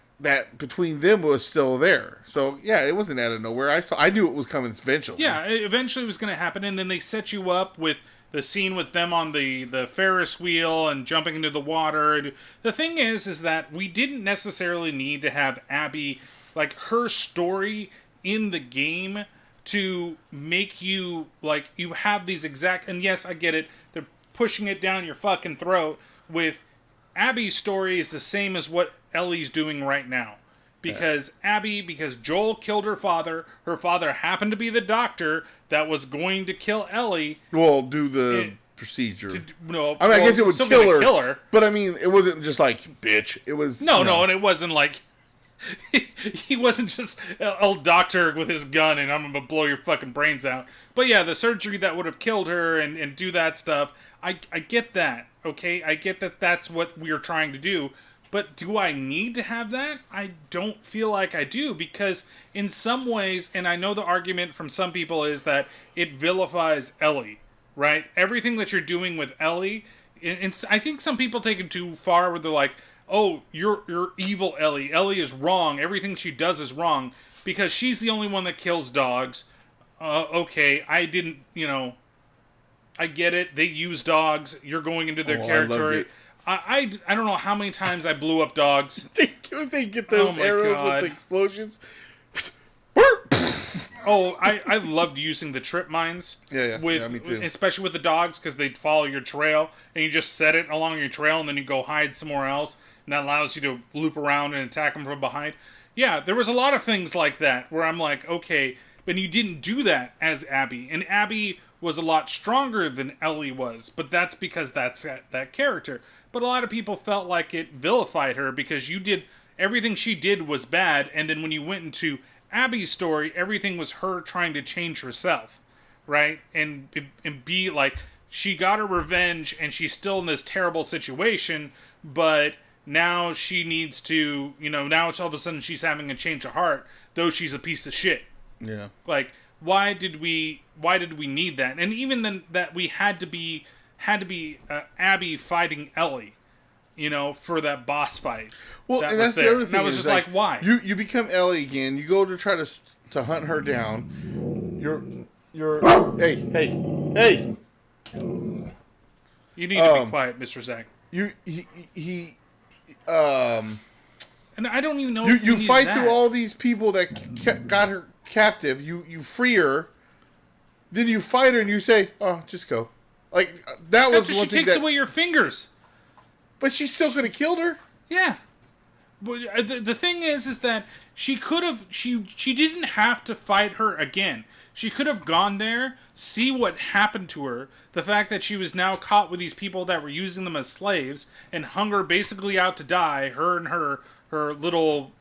between them was still there. So yeah, it wasn't out of nowhere. I knew it was coming eventually. Yeah, eventually it was going to happen, and then they set you up with the scene with them on the Ferris wheel and jumping into the water. The thing is that we didn't necessarily need to have Abby, like, her story in the game to make you, like, you have these exact... And yes, I get it. They're pushing it down your fucking throat with... Abby's story is the same as what Ellie's doing right now. Because because Joel killed her father happened to be the doctor that was going to kill Ellie. Well, do the procedure. I guess it would kill her. But I mean, it wasn't just like, bitch. It was... No, and it wasn't like... he wasn't just an old doctor with his gun and I'm going to blow your fucking brains out. But yeah, the surgery that would have killed her and do that stuff, I get that, okay? I get that that's what we are trying to do. But do I need to have that? I don't feel like I do, because in some ways, and I know the argument from some people is that it vilifies Ellie, right? Everything that you're doing with Ellie, and I think some people take it too far where they're like, oh, you're evil Ellie. Ellie is wrong. Everything she does is wrong because she's the only one that kills dogs. Okay, I didn't, I get it. They use dogs. You're going into their territory. I don't know how many times I blew up dogs. they get those arrows with the explosions. I loved using the trip mines. Yeah, me too. Especially with the dogs, because they'd follow your trail, and you just set it along your trail, and then you go hide somewhere else, and that allows you to loop around and attack them from behind. Yeah, there was a lot of things like that, where I'm like, okay, but you didn't do that as Abby, and Abby was a lot stronger than Ellie was, but that's because that's that character. But a lot of people felt like it vilified her because everything she did was bad, and then when you went into Abby's story, everything was her trying to change herself, right? And be like, she got her revenge, and she's still in this terrible situation, but now she needs to, now it's all of a sudden she's having a change of heart, though she's a piece of shit. Yeah. Like, why did we need that? And even then, that we had to be Abby fighting Ellie, for that boss fight. Well, and that's the other thing. And I was just like, why? You become Ellie again. You go to try to hunt her down. You're hey. You need to be quiet, Mr. Zach. And I don't even know. You fight through all these people that got her captive. You free her. Then you fight her and you say, "Oh, just go." Like, that was one thing. She takes away your fingers. But she still could have killed her. Yeah. But the thing is that she could have... She didn't have to fight her again. She could have gone there, see what happened to her, the fact that she was now caught with these people that were using them as slaves, and hung her basically out to die, her and her little,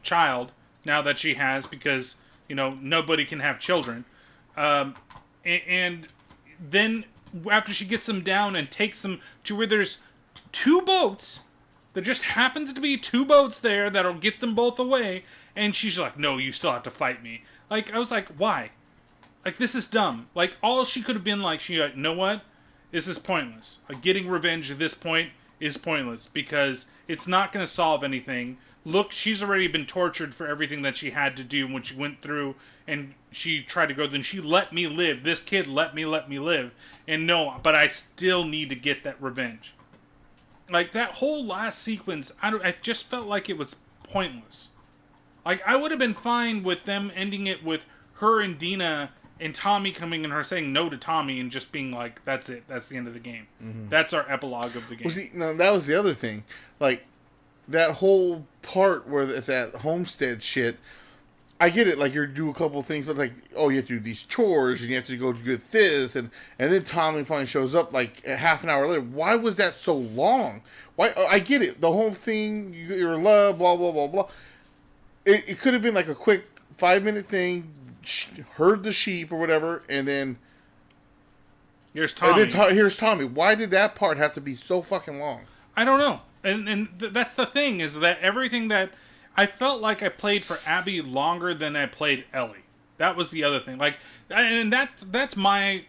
child, now that she has, because, nobody can have children. And then after she gets them down and takes them to where there's 2 boats. There just happens to be 2 boats there that'll get them both away. And she's like, no, you still have to fight me. Like, I was like, why? Like, this is dumb. Like, all she could have been like, she like, you know what? This is pointless. Like, getting revenge at this point is pointless because it's not going to solve anything. Look, she's already been tortured for everything that she had to do when she went through and she tried to go. Then she let me live. This kid let me live. And no, but I still need to get that revenge. Like, that whole last sequence, I just felt like it was pointless. Like, I would have been fine with them ending it with her and Dina and Tommy coming and her saying no to Tommy and just being like, that's it. That's the end of the game. Mm-hmm. That's our epilogue of the game. Well, see, no, that was the other thing. Like, that whole part where that homestead shit, I get it. Like, you do a couple of things, but like, oh, you have to do these chores and you have to go get this. And then Tommy finally shows up like a half an hour later. Why was that so long? Why? I get it. The whole thing, you're in love, blah, blah, blah, blah. It could have been like a quick 5-minute thing, herd the sheep or whatever, and then here's Tommy. And then here's Tommy. Why did that part have to be so fucking long? I don't know. And that's the thing, is that everything that I felt like I played for Abby longer than I played Ellie. That was the other thing. Like, and that's my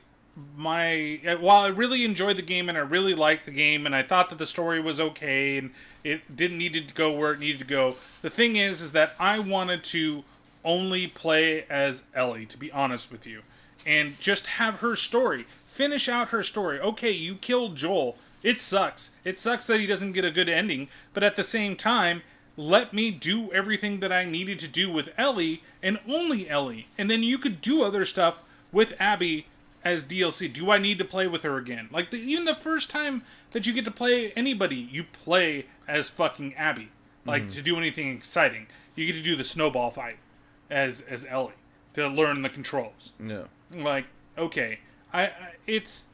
while I really enjoyed the game and I really liked the game and I thought that the story was okay and it didn't need to go where it needed to go. The thing is that I wanted to only play as Ellie, to be honest with you, and just have her story. Finish out her story. Okay, you killed Joel. It sucks. It sucks that he doesn't get a good ending, but at the same time, let me do everything that I needed to do with Ellie and only Ellie. And then you could do other stuff with Abby as DLC. Do I need to play with her again? Like, even the first time that you get to play anybody, you play as fucking Abby. Like, to do anything exciting. You get to do the snowball fight as Ellie to learn the controls. Yeah. Like, okay. It's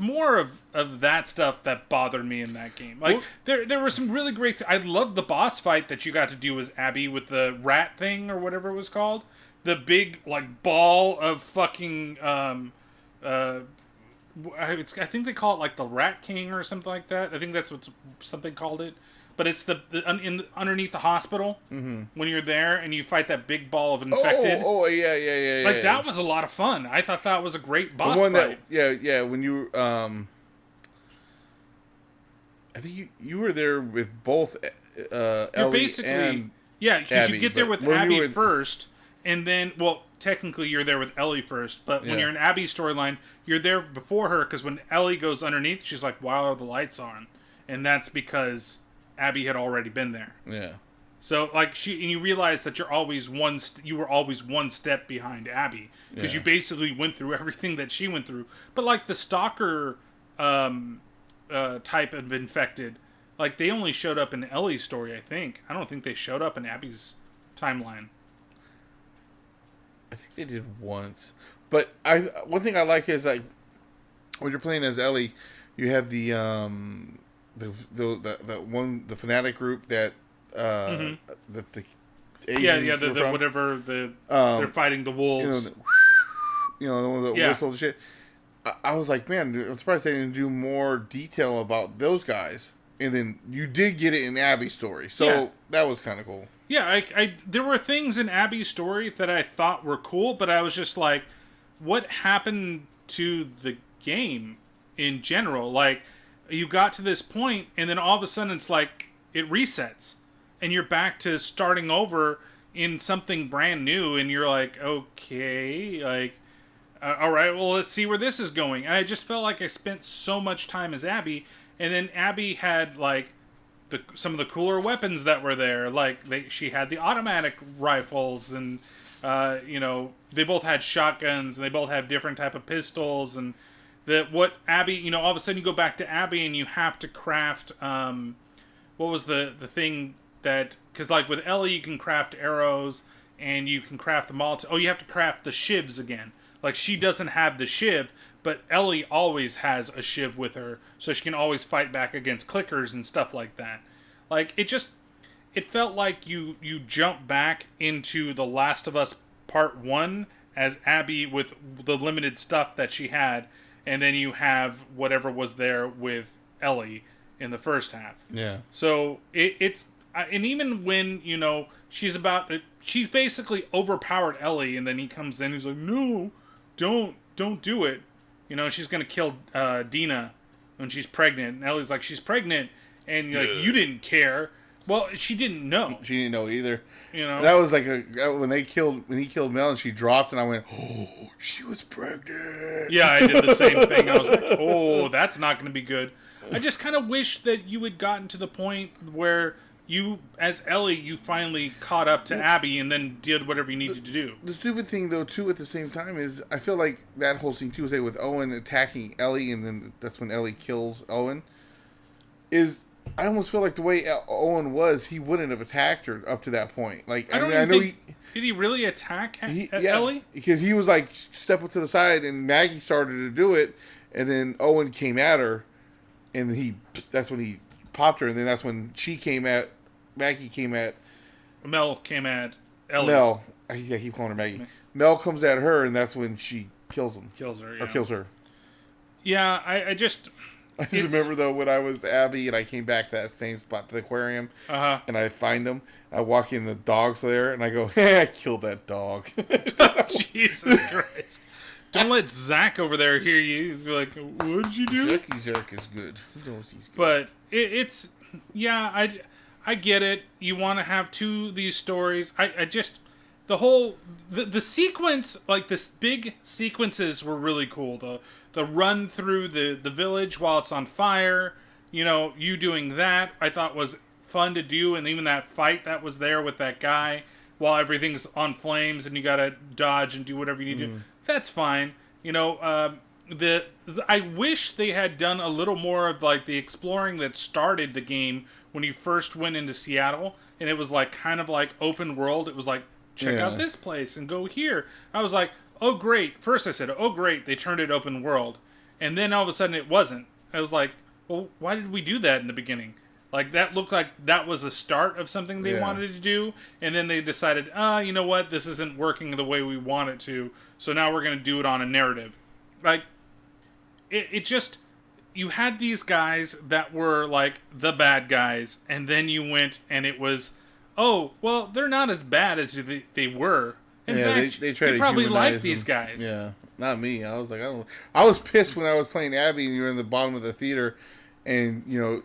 more of that stuff that bothered me in that game. Like, there were some really great... I loved the boss fight that you got to do as Abby with the rat thing or whatever it was called. The big, like, ball of fucking... I think they call it, like, the Rat King or something like that. I think that's what something called it. But it's underneath the hospital when you're there and you fight that big ball of infected. Oh, yeah. Like, that was a lot of fun. I thought that was a great boss fight. When you I think you were there with both Ellie and yeah, because you get there with Abby first, and then, well, technically you're there with Ellie first, but when you're in Abby's storyline, you're there before her, because when Ellie goes underneath, she's like, why are the lights on? And that's because Abby had already been there. Yeah. So, like, and you realize that you were always one step behind Abby, because you basically went through everything that she went through. But, like, the stalker type of infected, like, they only showed up in Ellie's story, I think. I don't think they showed up in Abby's timeline. I think they did once. But one thing I like is, like, when you're playing as Ellie, you have the fanatic group that that the Asians were from. Whatever they're fighting the wolves. The ones that whistle and shit. I was like, man, I'm surprised they didn't do more detail about those guys. And then you did get it in Abby's story, so that was kind of cool. Yeah, there were things in Abby's story that I thought were cool, but I was just like, what happened to the game in general? Like, you got to this point, and then all of a sudden it's like, it resets. And you're back to starting over in something brand new, and you're like, okay, like, all right, well, let's see where this is going. And I just felt like I spent so much time as Abby, and then Abby had, like, some of the cooler weapons that were there. Like, she had the automatic rifles, and, they both had shotguns, and they both had different type of pistols, and what Abby, all of a sudden you go back to Abby, and you have to craft, what was the thing that, because, like, with Ellie, you can craft arrows, and you can craft the Molotov. Oh, you have to craft the shivs again. Like, she doesn't have the shiv, but Ellie always has a shiv with her, so she can always fight back against clickers and stuff like that. Like, it felt like you jump back into The Last of Us Part 1 as Abby with the limited stuff that she had, and then you have whatever was there with Ellie in the first half. Yeah. So it's and even when she's basically overpowered Ellie, and then he comes in, he's like, no, don't do it. She's gonna kill Dina when she's pregnant, and Ellie's like, she's pregnant, and you're like, you didn't care. Well, she didn't know. She didn't know either. That was like when he killed Mel and she dropped, and I went, oh, she was pregnant. Yeah, I did the same thing. I was like, oh, that's not going to be good. I just kind of wish that you had gotten to the point where you, as Ellie, you finally caught up to Abby and then did whatever you needed to do. The stupid thing, though, too, at the same time is I feel like that whole scene, too, with Owen attacking Ellie, and then that's when Ellie kills Owen, is... I almost feel like the way Owen was, he wouldn't have attacked her up to that point. Like, I know did he really attack Ellie? Because he was like, step up to the side, and Maggie started to do it, and then Owen came at her, and that's when he popped her, and then that's when Maggie came at... Mel came at Ellie. Mel. I keep calling her Maggie. Mel comes at her, and that's when she kills him. Kills her, Or kills her. Yeah, I just remember, though, when I was Abby and I came back to that same spot, to the aquarium, and I find them, I walk in, the dog's there, and I go, hey, I killed that dog. Jesus Christ. Don't let Zach over there hear you. He's like, what did you do? Zerk is good. But it's, yeah, I get it. You want to have these stories. I just, the sequence, like this big sequences were really cool. The run through the village while it's on fire, you doing that, I thought was fun to do. And even that fight that was there with that guy while everything's on flames and you gotta dodge and do whatever you need to do, that's fine. I wish they had done a little more of like the exploring that started the game when you first went into Seattle, and it was like kind of like open world. It was like, check out this place and go here. I was like, oh great. First I said, oh great, they turned it open world. And then all of a sudden it wasn't. I was like, well, why did we do that in the beginning? Like, that looked like that was the start of something they wanted to do. And then they decided, you know what? This isn't working the way we want it to. So now we're going to do it on a narrative. Like, it just... You had these guys that were, like, the bad guys. And then you went and it was, oh, well, they're not as bad as they were. In fact, they try to probably like them. these guys. Yeah, not me. I was like, I was pissed when I was playing Abby and you were in the bottom of the theater, and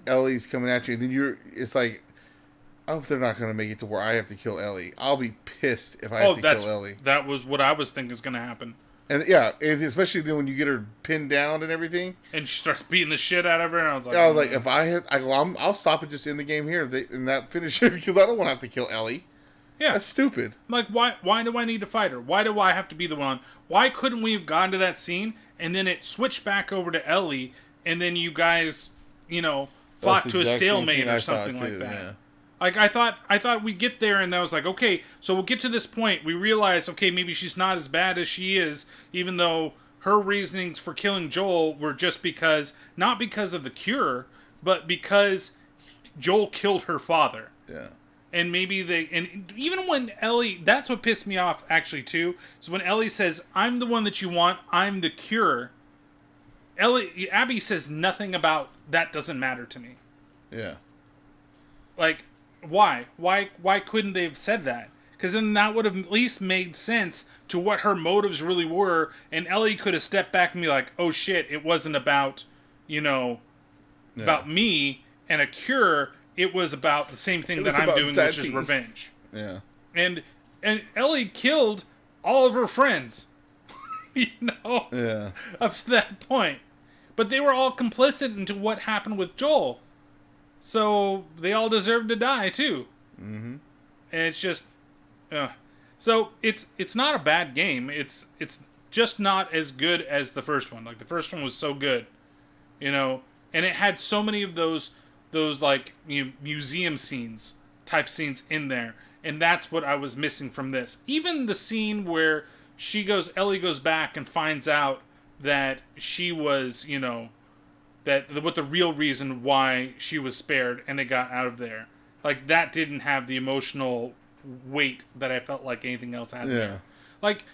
Ellie's coming at you, and then it's like, I hope they're not going to make it to where I have to kill Ellie. I'll be pissed if I have to kill Ellie. That was what I was thinking is going to happen. And yeah, and especially then when you get her pinned down and everything, and she starts beating the shit out of her, and I was like, if I'll stop it, just in the game here and not finish it, because I don't want to have to kill Ellie. Yeah. That's stupid. Like, why do I need to fight her? Why do I have to be the one? Why couldn't we have gone to that scene, and then it switched back over to Ellie, and then you guys, fought to a stalemate or something like that? Yeah. Like, I thought we'd get there, and I was like, okay, so we'll get to this point. We realize, okay, maybe she's not as bad as she is, even though her reasonings for killing Joel were just not because of the cure, but because Joel killed her father. Yeah. And maybe and even when Ellie, that's what pissed me off actually too, is when Ellie says, I'm the one that you want, I'm the cure. Abby says nothing about, that doesn't matter to me. Yeah. Like, why? Why couldn't they have said that? Because then that would have at least made sense to what her motives really were, and Ellie could have stepped back and be like, oh shit, it wasn't about, about me and a cure. It was about the same thing that I'm doing, which is revenge. Yeah. And Ellie killed all of her friends. Yeah. Up to that point. But they were all complicit into what happened with Joel. So they all deserve to die too. Mm-hmm. And it's just so it's not a bad game. It's just not as good as the first one. Like, the first one was so good. And it had so many of those like museum type scenes in there, and that's what I was missing from this. Even the scene where Ellie goes back and finds out that she was, what the real reason why she was spared and they got out of there. Like, that didn't have the emotional weight that I felt like anything else had. Yeah. Like,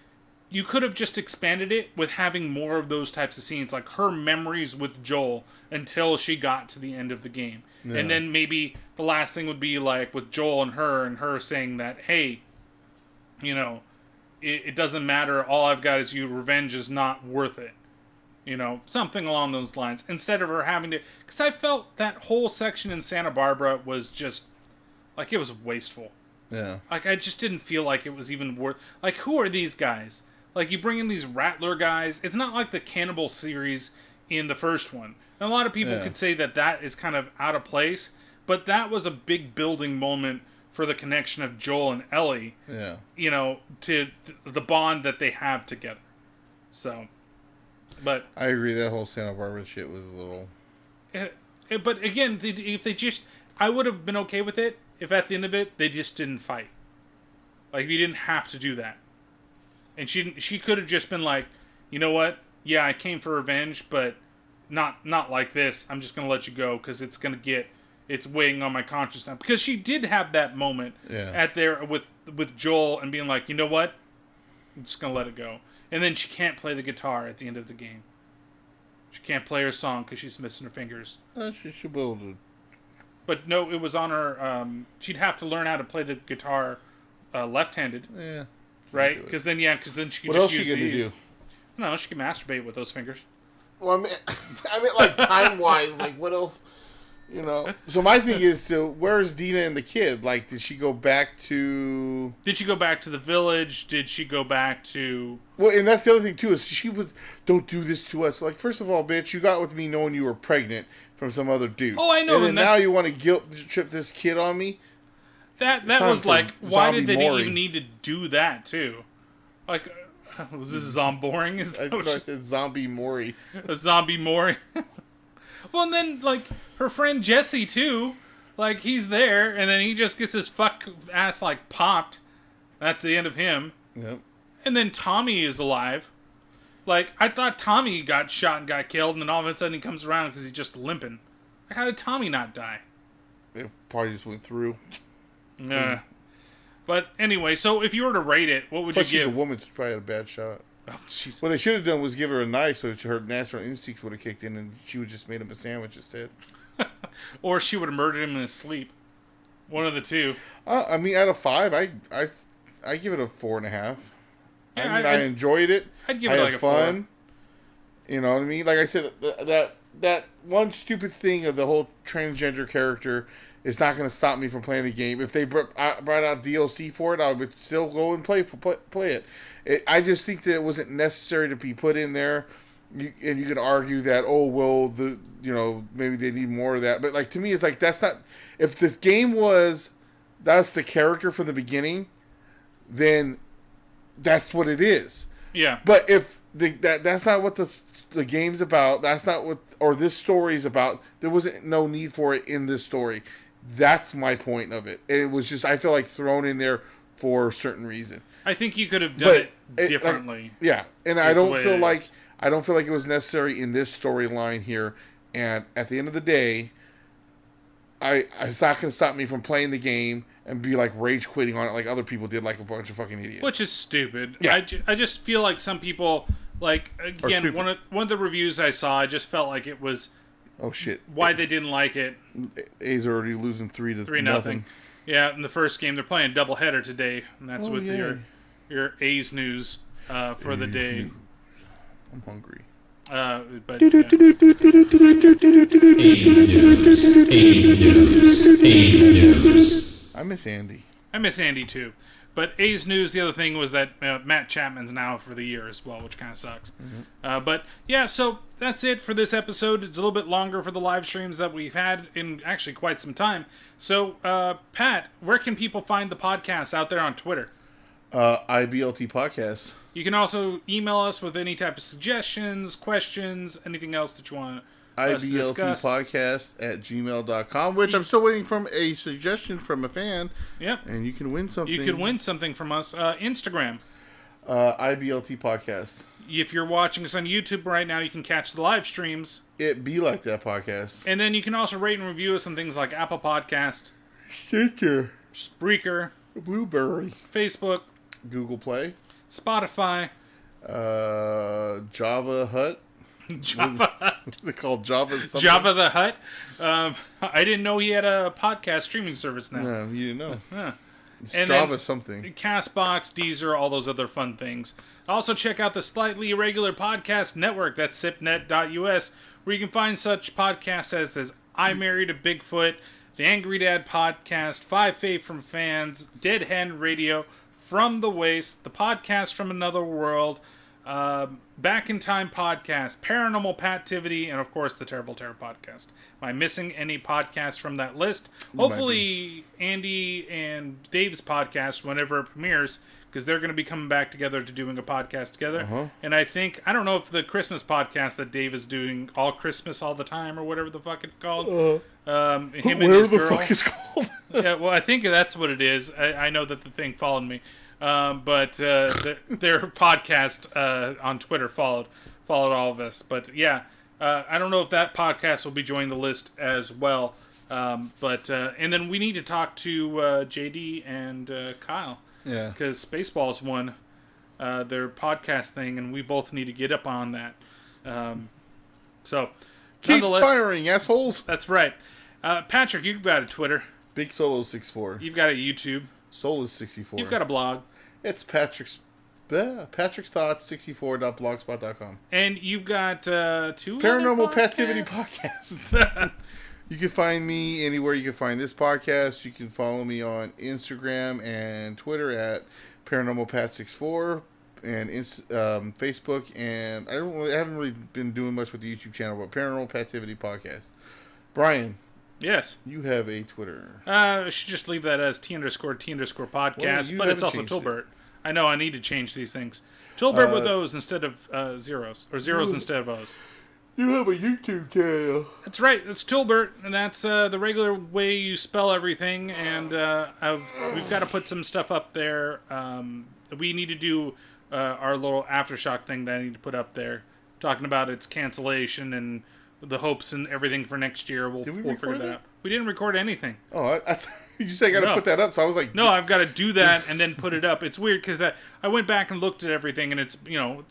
you could have just expanded it with having more of those types of scenes, like her memories with Joel until she got to the end of the game. Yeah. And then maybe the last thing would be like with Joel and her saying that, hey, you know, it doesn't matter, all I've got is you, revenge is not worth it. You know, something along those lines. Instead of her having to... Because I felt that whole section in Santa Barbara was just... Like, it was wasteful. Yeah. Like, I just didn't feel like it was even worth... Like, who are these guys? Like, you bring in these Rattler guys. It's not like the Cannibal series in the first one. And a lot of people could say that that is kind of out of place. But that was a big building moment for the connection of Joel and Ellie. Yeah. You know, to the bond that they have together. So... But I agree, that whole Santa Barbara shit was a little... But again, if they just... I would have been okay with it if at the end of it, they just didn't fight. Like, you didn't have to do that. And she could have just been like, you know what? Yeah, I came for revenge, but not like this. I'm just going to let you go, because it's going to get... It's weighing on my conscience now. Because she did have that moment at there with Joel and being like, you know what? I'm just going to let it go. And then she can't play the guitar at the end of the game. She can't play her song because she's missing her fingers. She should be able to. But no, it was on her... she'd have to learn how to play the guitar left-handed. Yeah. Right? Because then she could what just else use she gonna these. do? No, she can masturbate with those fingers. Well, I mean, like, time-wise, like, what else... You know, so my thing is, so where's Dina and the kid? Like, did she go back to... Did she go back to the village? Did she go back to... Well, and that's the other thing, too, is she would... Don't do this to us. Like, first of all, bitch, you got with me knowing you were pregnant from some other dude. Oh, I know. And then now you want to guilt trip this kid on me? That was like, why did they even need to do that, too? Like, was this boring? Is that I said zombie Maury. A zombie Maury? Well, and then, like, her friend Jesse, too. Like, he's there, and then he just gets his fuck ass, like, popped. That's the end of him. Yep. And then Tommy is alive. Like, I thought Tommy got shot and got killed, and then all of a sudden he comes around because he's just limping. Like, how did Tommy not die? It probably just went through. Yeah. But anyway, so if you were to rate it, what would Plus, you give? she's a woman, so she probably had a bad shot. Oh, jeez. What they should have done was give her a knife so her natural instincts would have kicked in and she would just made him a sandwich instead. Or she would have murdered him in his sleep. One of the two. I mean, out of 5, I give it a 4.5. Yeah, I mean, I enjoyed it. I'd give it like a fun. 4. You know what I mean? Like I said, that one stupid thing of the whole transgender character is not going to stop me from playing the game. If they brought out DLC for it, I would still go and play it. I just think that it wasn't necessary to be put in there. And you could argue that, oh, well, maybe they need more of that. But, like, to me, it's like, that's not... If the game that's the character from the beginning, then that's what it is. Yeah. But if that's not what the game's about, that's not what... Or this story's about, there wasn't no need for it in this story. That's my point of it. And it was just, I feel like, thrown in there for a certain reason. I think you could have done it differently. Yeah, and I don't feel like it was necessary in this storyline here. And at the end of the day, it's not going to stop me from playing the game and be like rage quitting on it like other people did, like a bunch of fucking idiots. Which is stupid. Yeah. I just feel like some people, like, again, one of the reviews I saw, I just felt like it was... Oh, shit. Why they didn't like it. A's already losing 3-0. Yeah, in the first game, they're playing doubleheader today, and that's your A's news for the day. News. I'm hungry. But A's news. I miss Andy. I miss Andy too. But A's news, the other thing was that Matt Chapman's now for the year as well, which kind of sucks. Mm-hmm. But yeah, so that's it for this episode. It's a little bit longer for the live streams that we've had in actually quite some time. So, Pat, where can people find the podcast out there on Twitter? IBLT Podcast. You can also email us with any type of suggestions, questions, anything else that you want us to discuss. IBLTpodcast@gmail.com, which I'm still waiting from a suggestion from a fan. Yep. And you can win something. You can win something from us. Instagram. IBLT Podcast. If you're watching us on YouTube right now, you can catch the live streams. It be like that podcast. And then you can also rate and review us on things like Apple Podcast, Stitcher, Spreaker, Blueberry, Facebook, Google Play, Spotify, Java Hut. Java Hut. They call Java something. Java the Hut. I didn't know he had a podcast streaming service now. No, you didn't know. Huh. It's And Java then something. Castbox, Deezer, all those other fun things. Also, check out the Slightly Irregular Podcast Network. That's sipnet.us, where you can find such podcasts as I Married a Bigfoot, The Angry Dad Podcast, Five Faith from Fans, Dead Hen Radio, From the Waste, The Podcast from Another World, Back in Time Podcast, Paranormal Pativity, and of course the Terrible Terror Podcast. Am I missing any podcasts from that list? Hopefully Andy and Dave's podcast, whenever it premieres, because they're going to be coming back together to doing a podcast together. And I don't know if the Christmas podcast that Dave is doing, All Christmas All the Time, or whatever the fuck it's called. Him and his girl. Fuck is called? Yeah, well, I think that's what it is. I know that the thing followed me. But their podcast on Twitter followed all of us. But yeah, I don't know if that podcast will be joining the list as well. And then we need to talk to JD and Kyle. Yeah. Because Spaceballs won their podcast thing, and we both need to get up on that. So, Keep nonetheless, firing, assholes. that's right. Patrick, you've got a Twitter. Big Solo 64. You've got a YouTube. Soul is 64. You've got a blog. It's Patrick's Thoughts 64.blogspot.com. And you've got two Paranormal other Pativity Podcast. You can find me anywhere you can find this podcast. You can follow me on Instagram and Twitter at Paranormal Pat 64 and Facebook. And I haven't really been doing much with the YouTube channel, but Paranormal Pativity Podcast. Brian. Yes. You have a Twitter. I should just leave that as T_podcast, but it's also toolbert. I know I need to change these things. Toolbert with O's instead of zeros, or zeros instead of O's. You have a YouTube channel. That's right. It's toolbert, and that's the regular way you spell everything. And we've got to put some stuff up there. We need to do our little aftershock thing that I need to put up there, talking about its cancellation and the hopes and everything for next year. We'll figure that out. We didn't record anything. Oh, you said I got to put that up, so I was like... No, I've got to do that and then put it up. It's weird because I went back and looked at everything, and it's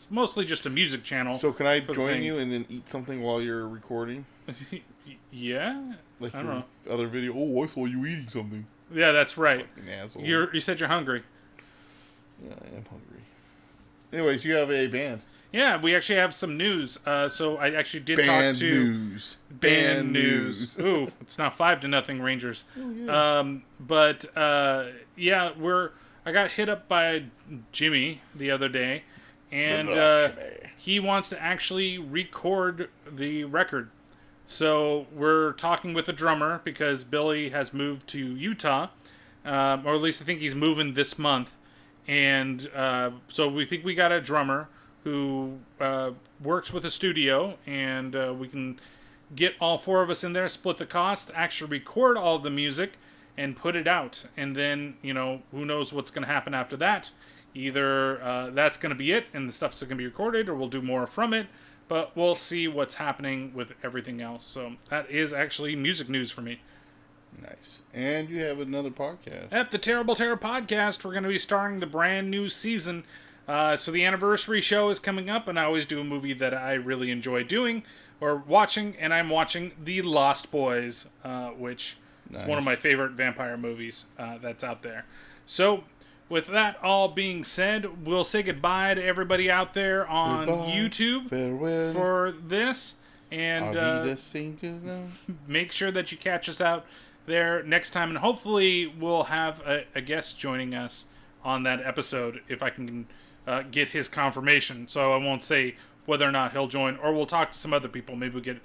mostly just a music channel. So can I join you and then eat something while you're recording? Yeah? Like I don't know. Other video. Oh, I saw you eating something. Yeah, that's right. Fucking asshole. You said you're hungry. Yeah, I am hungry. Anyways, you have a band. Yeah, we actually have some news. So I actually did Band talk to... news. Band news. Ooh, it's now 5-0 Rangers. Oh, yeah. Yeah, I got hit up by Jimmy the other day, and he wants to actually record the record. So we're talking with a drummer because Billy has moved to Utah, or at least I think he's moving this month. And so we think we got a drummer who works with a studio, and we can get all four of us in there, split the cost, actually record all of the music, and put it out. And then, who knows what's going to happen after that. Either that's going to be it, and the stuff's going to be recorded, or we'll do more from it. But we'll see what's happening with everything else. So that is actually music news for me. Nice. And you have another podcast. At the Terrible Terror Podcast, we're going to be starting the brand new season. So the anniversary show is coming up, and I always do a movie that I really enjoy doing or watching, and I'm watching The Lost Boys, which is one of my favorite vampire movies that's out there. So with that all being said, we'll say goodbye to everybody out there on YouTube for this, and make sure that you catch us out there next time, and hopefully we'll have a guest joining us on that episode if I can get his confirmation. So I won't say whether or not he'll join, or we'll talk to some other people. Maybe we'll get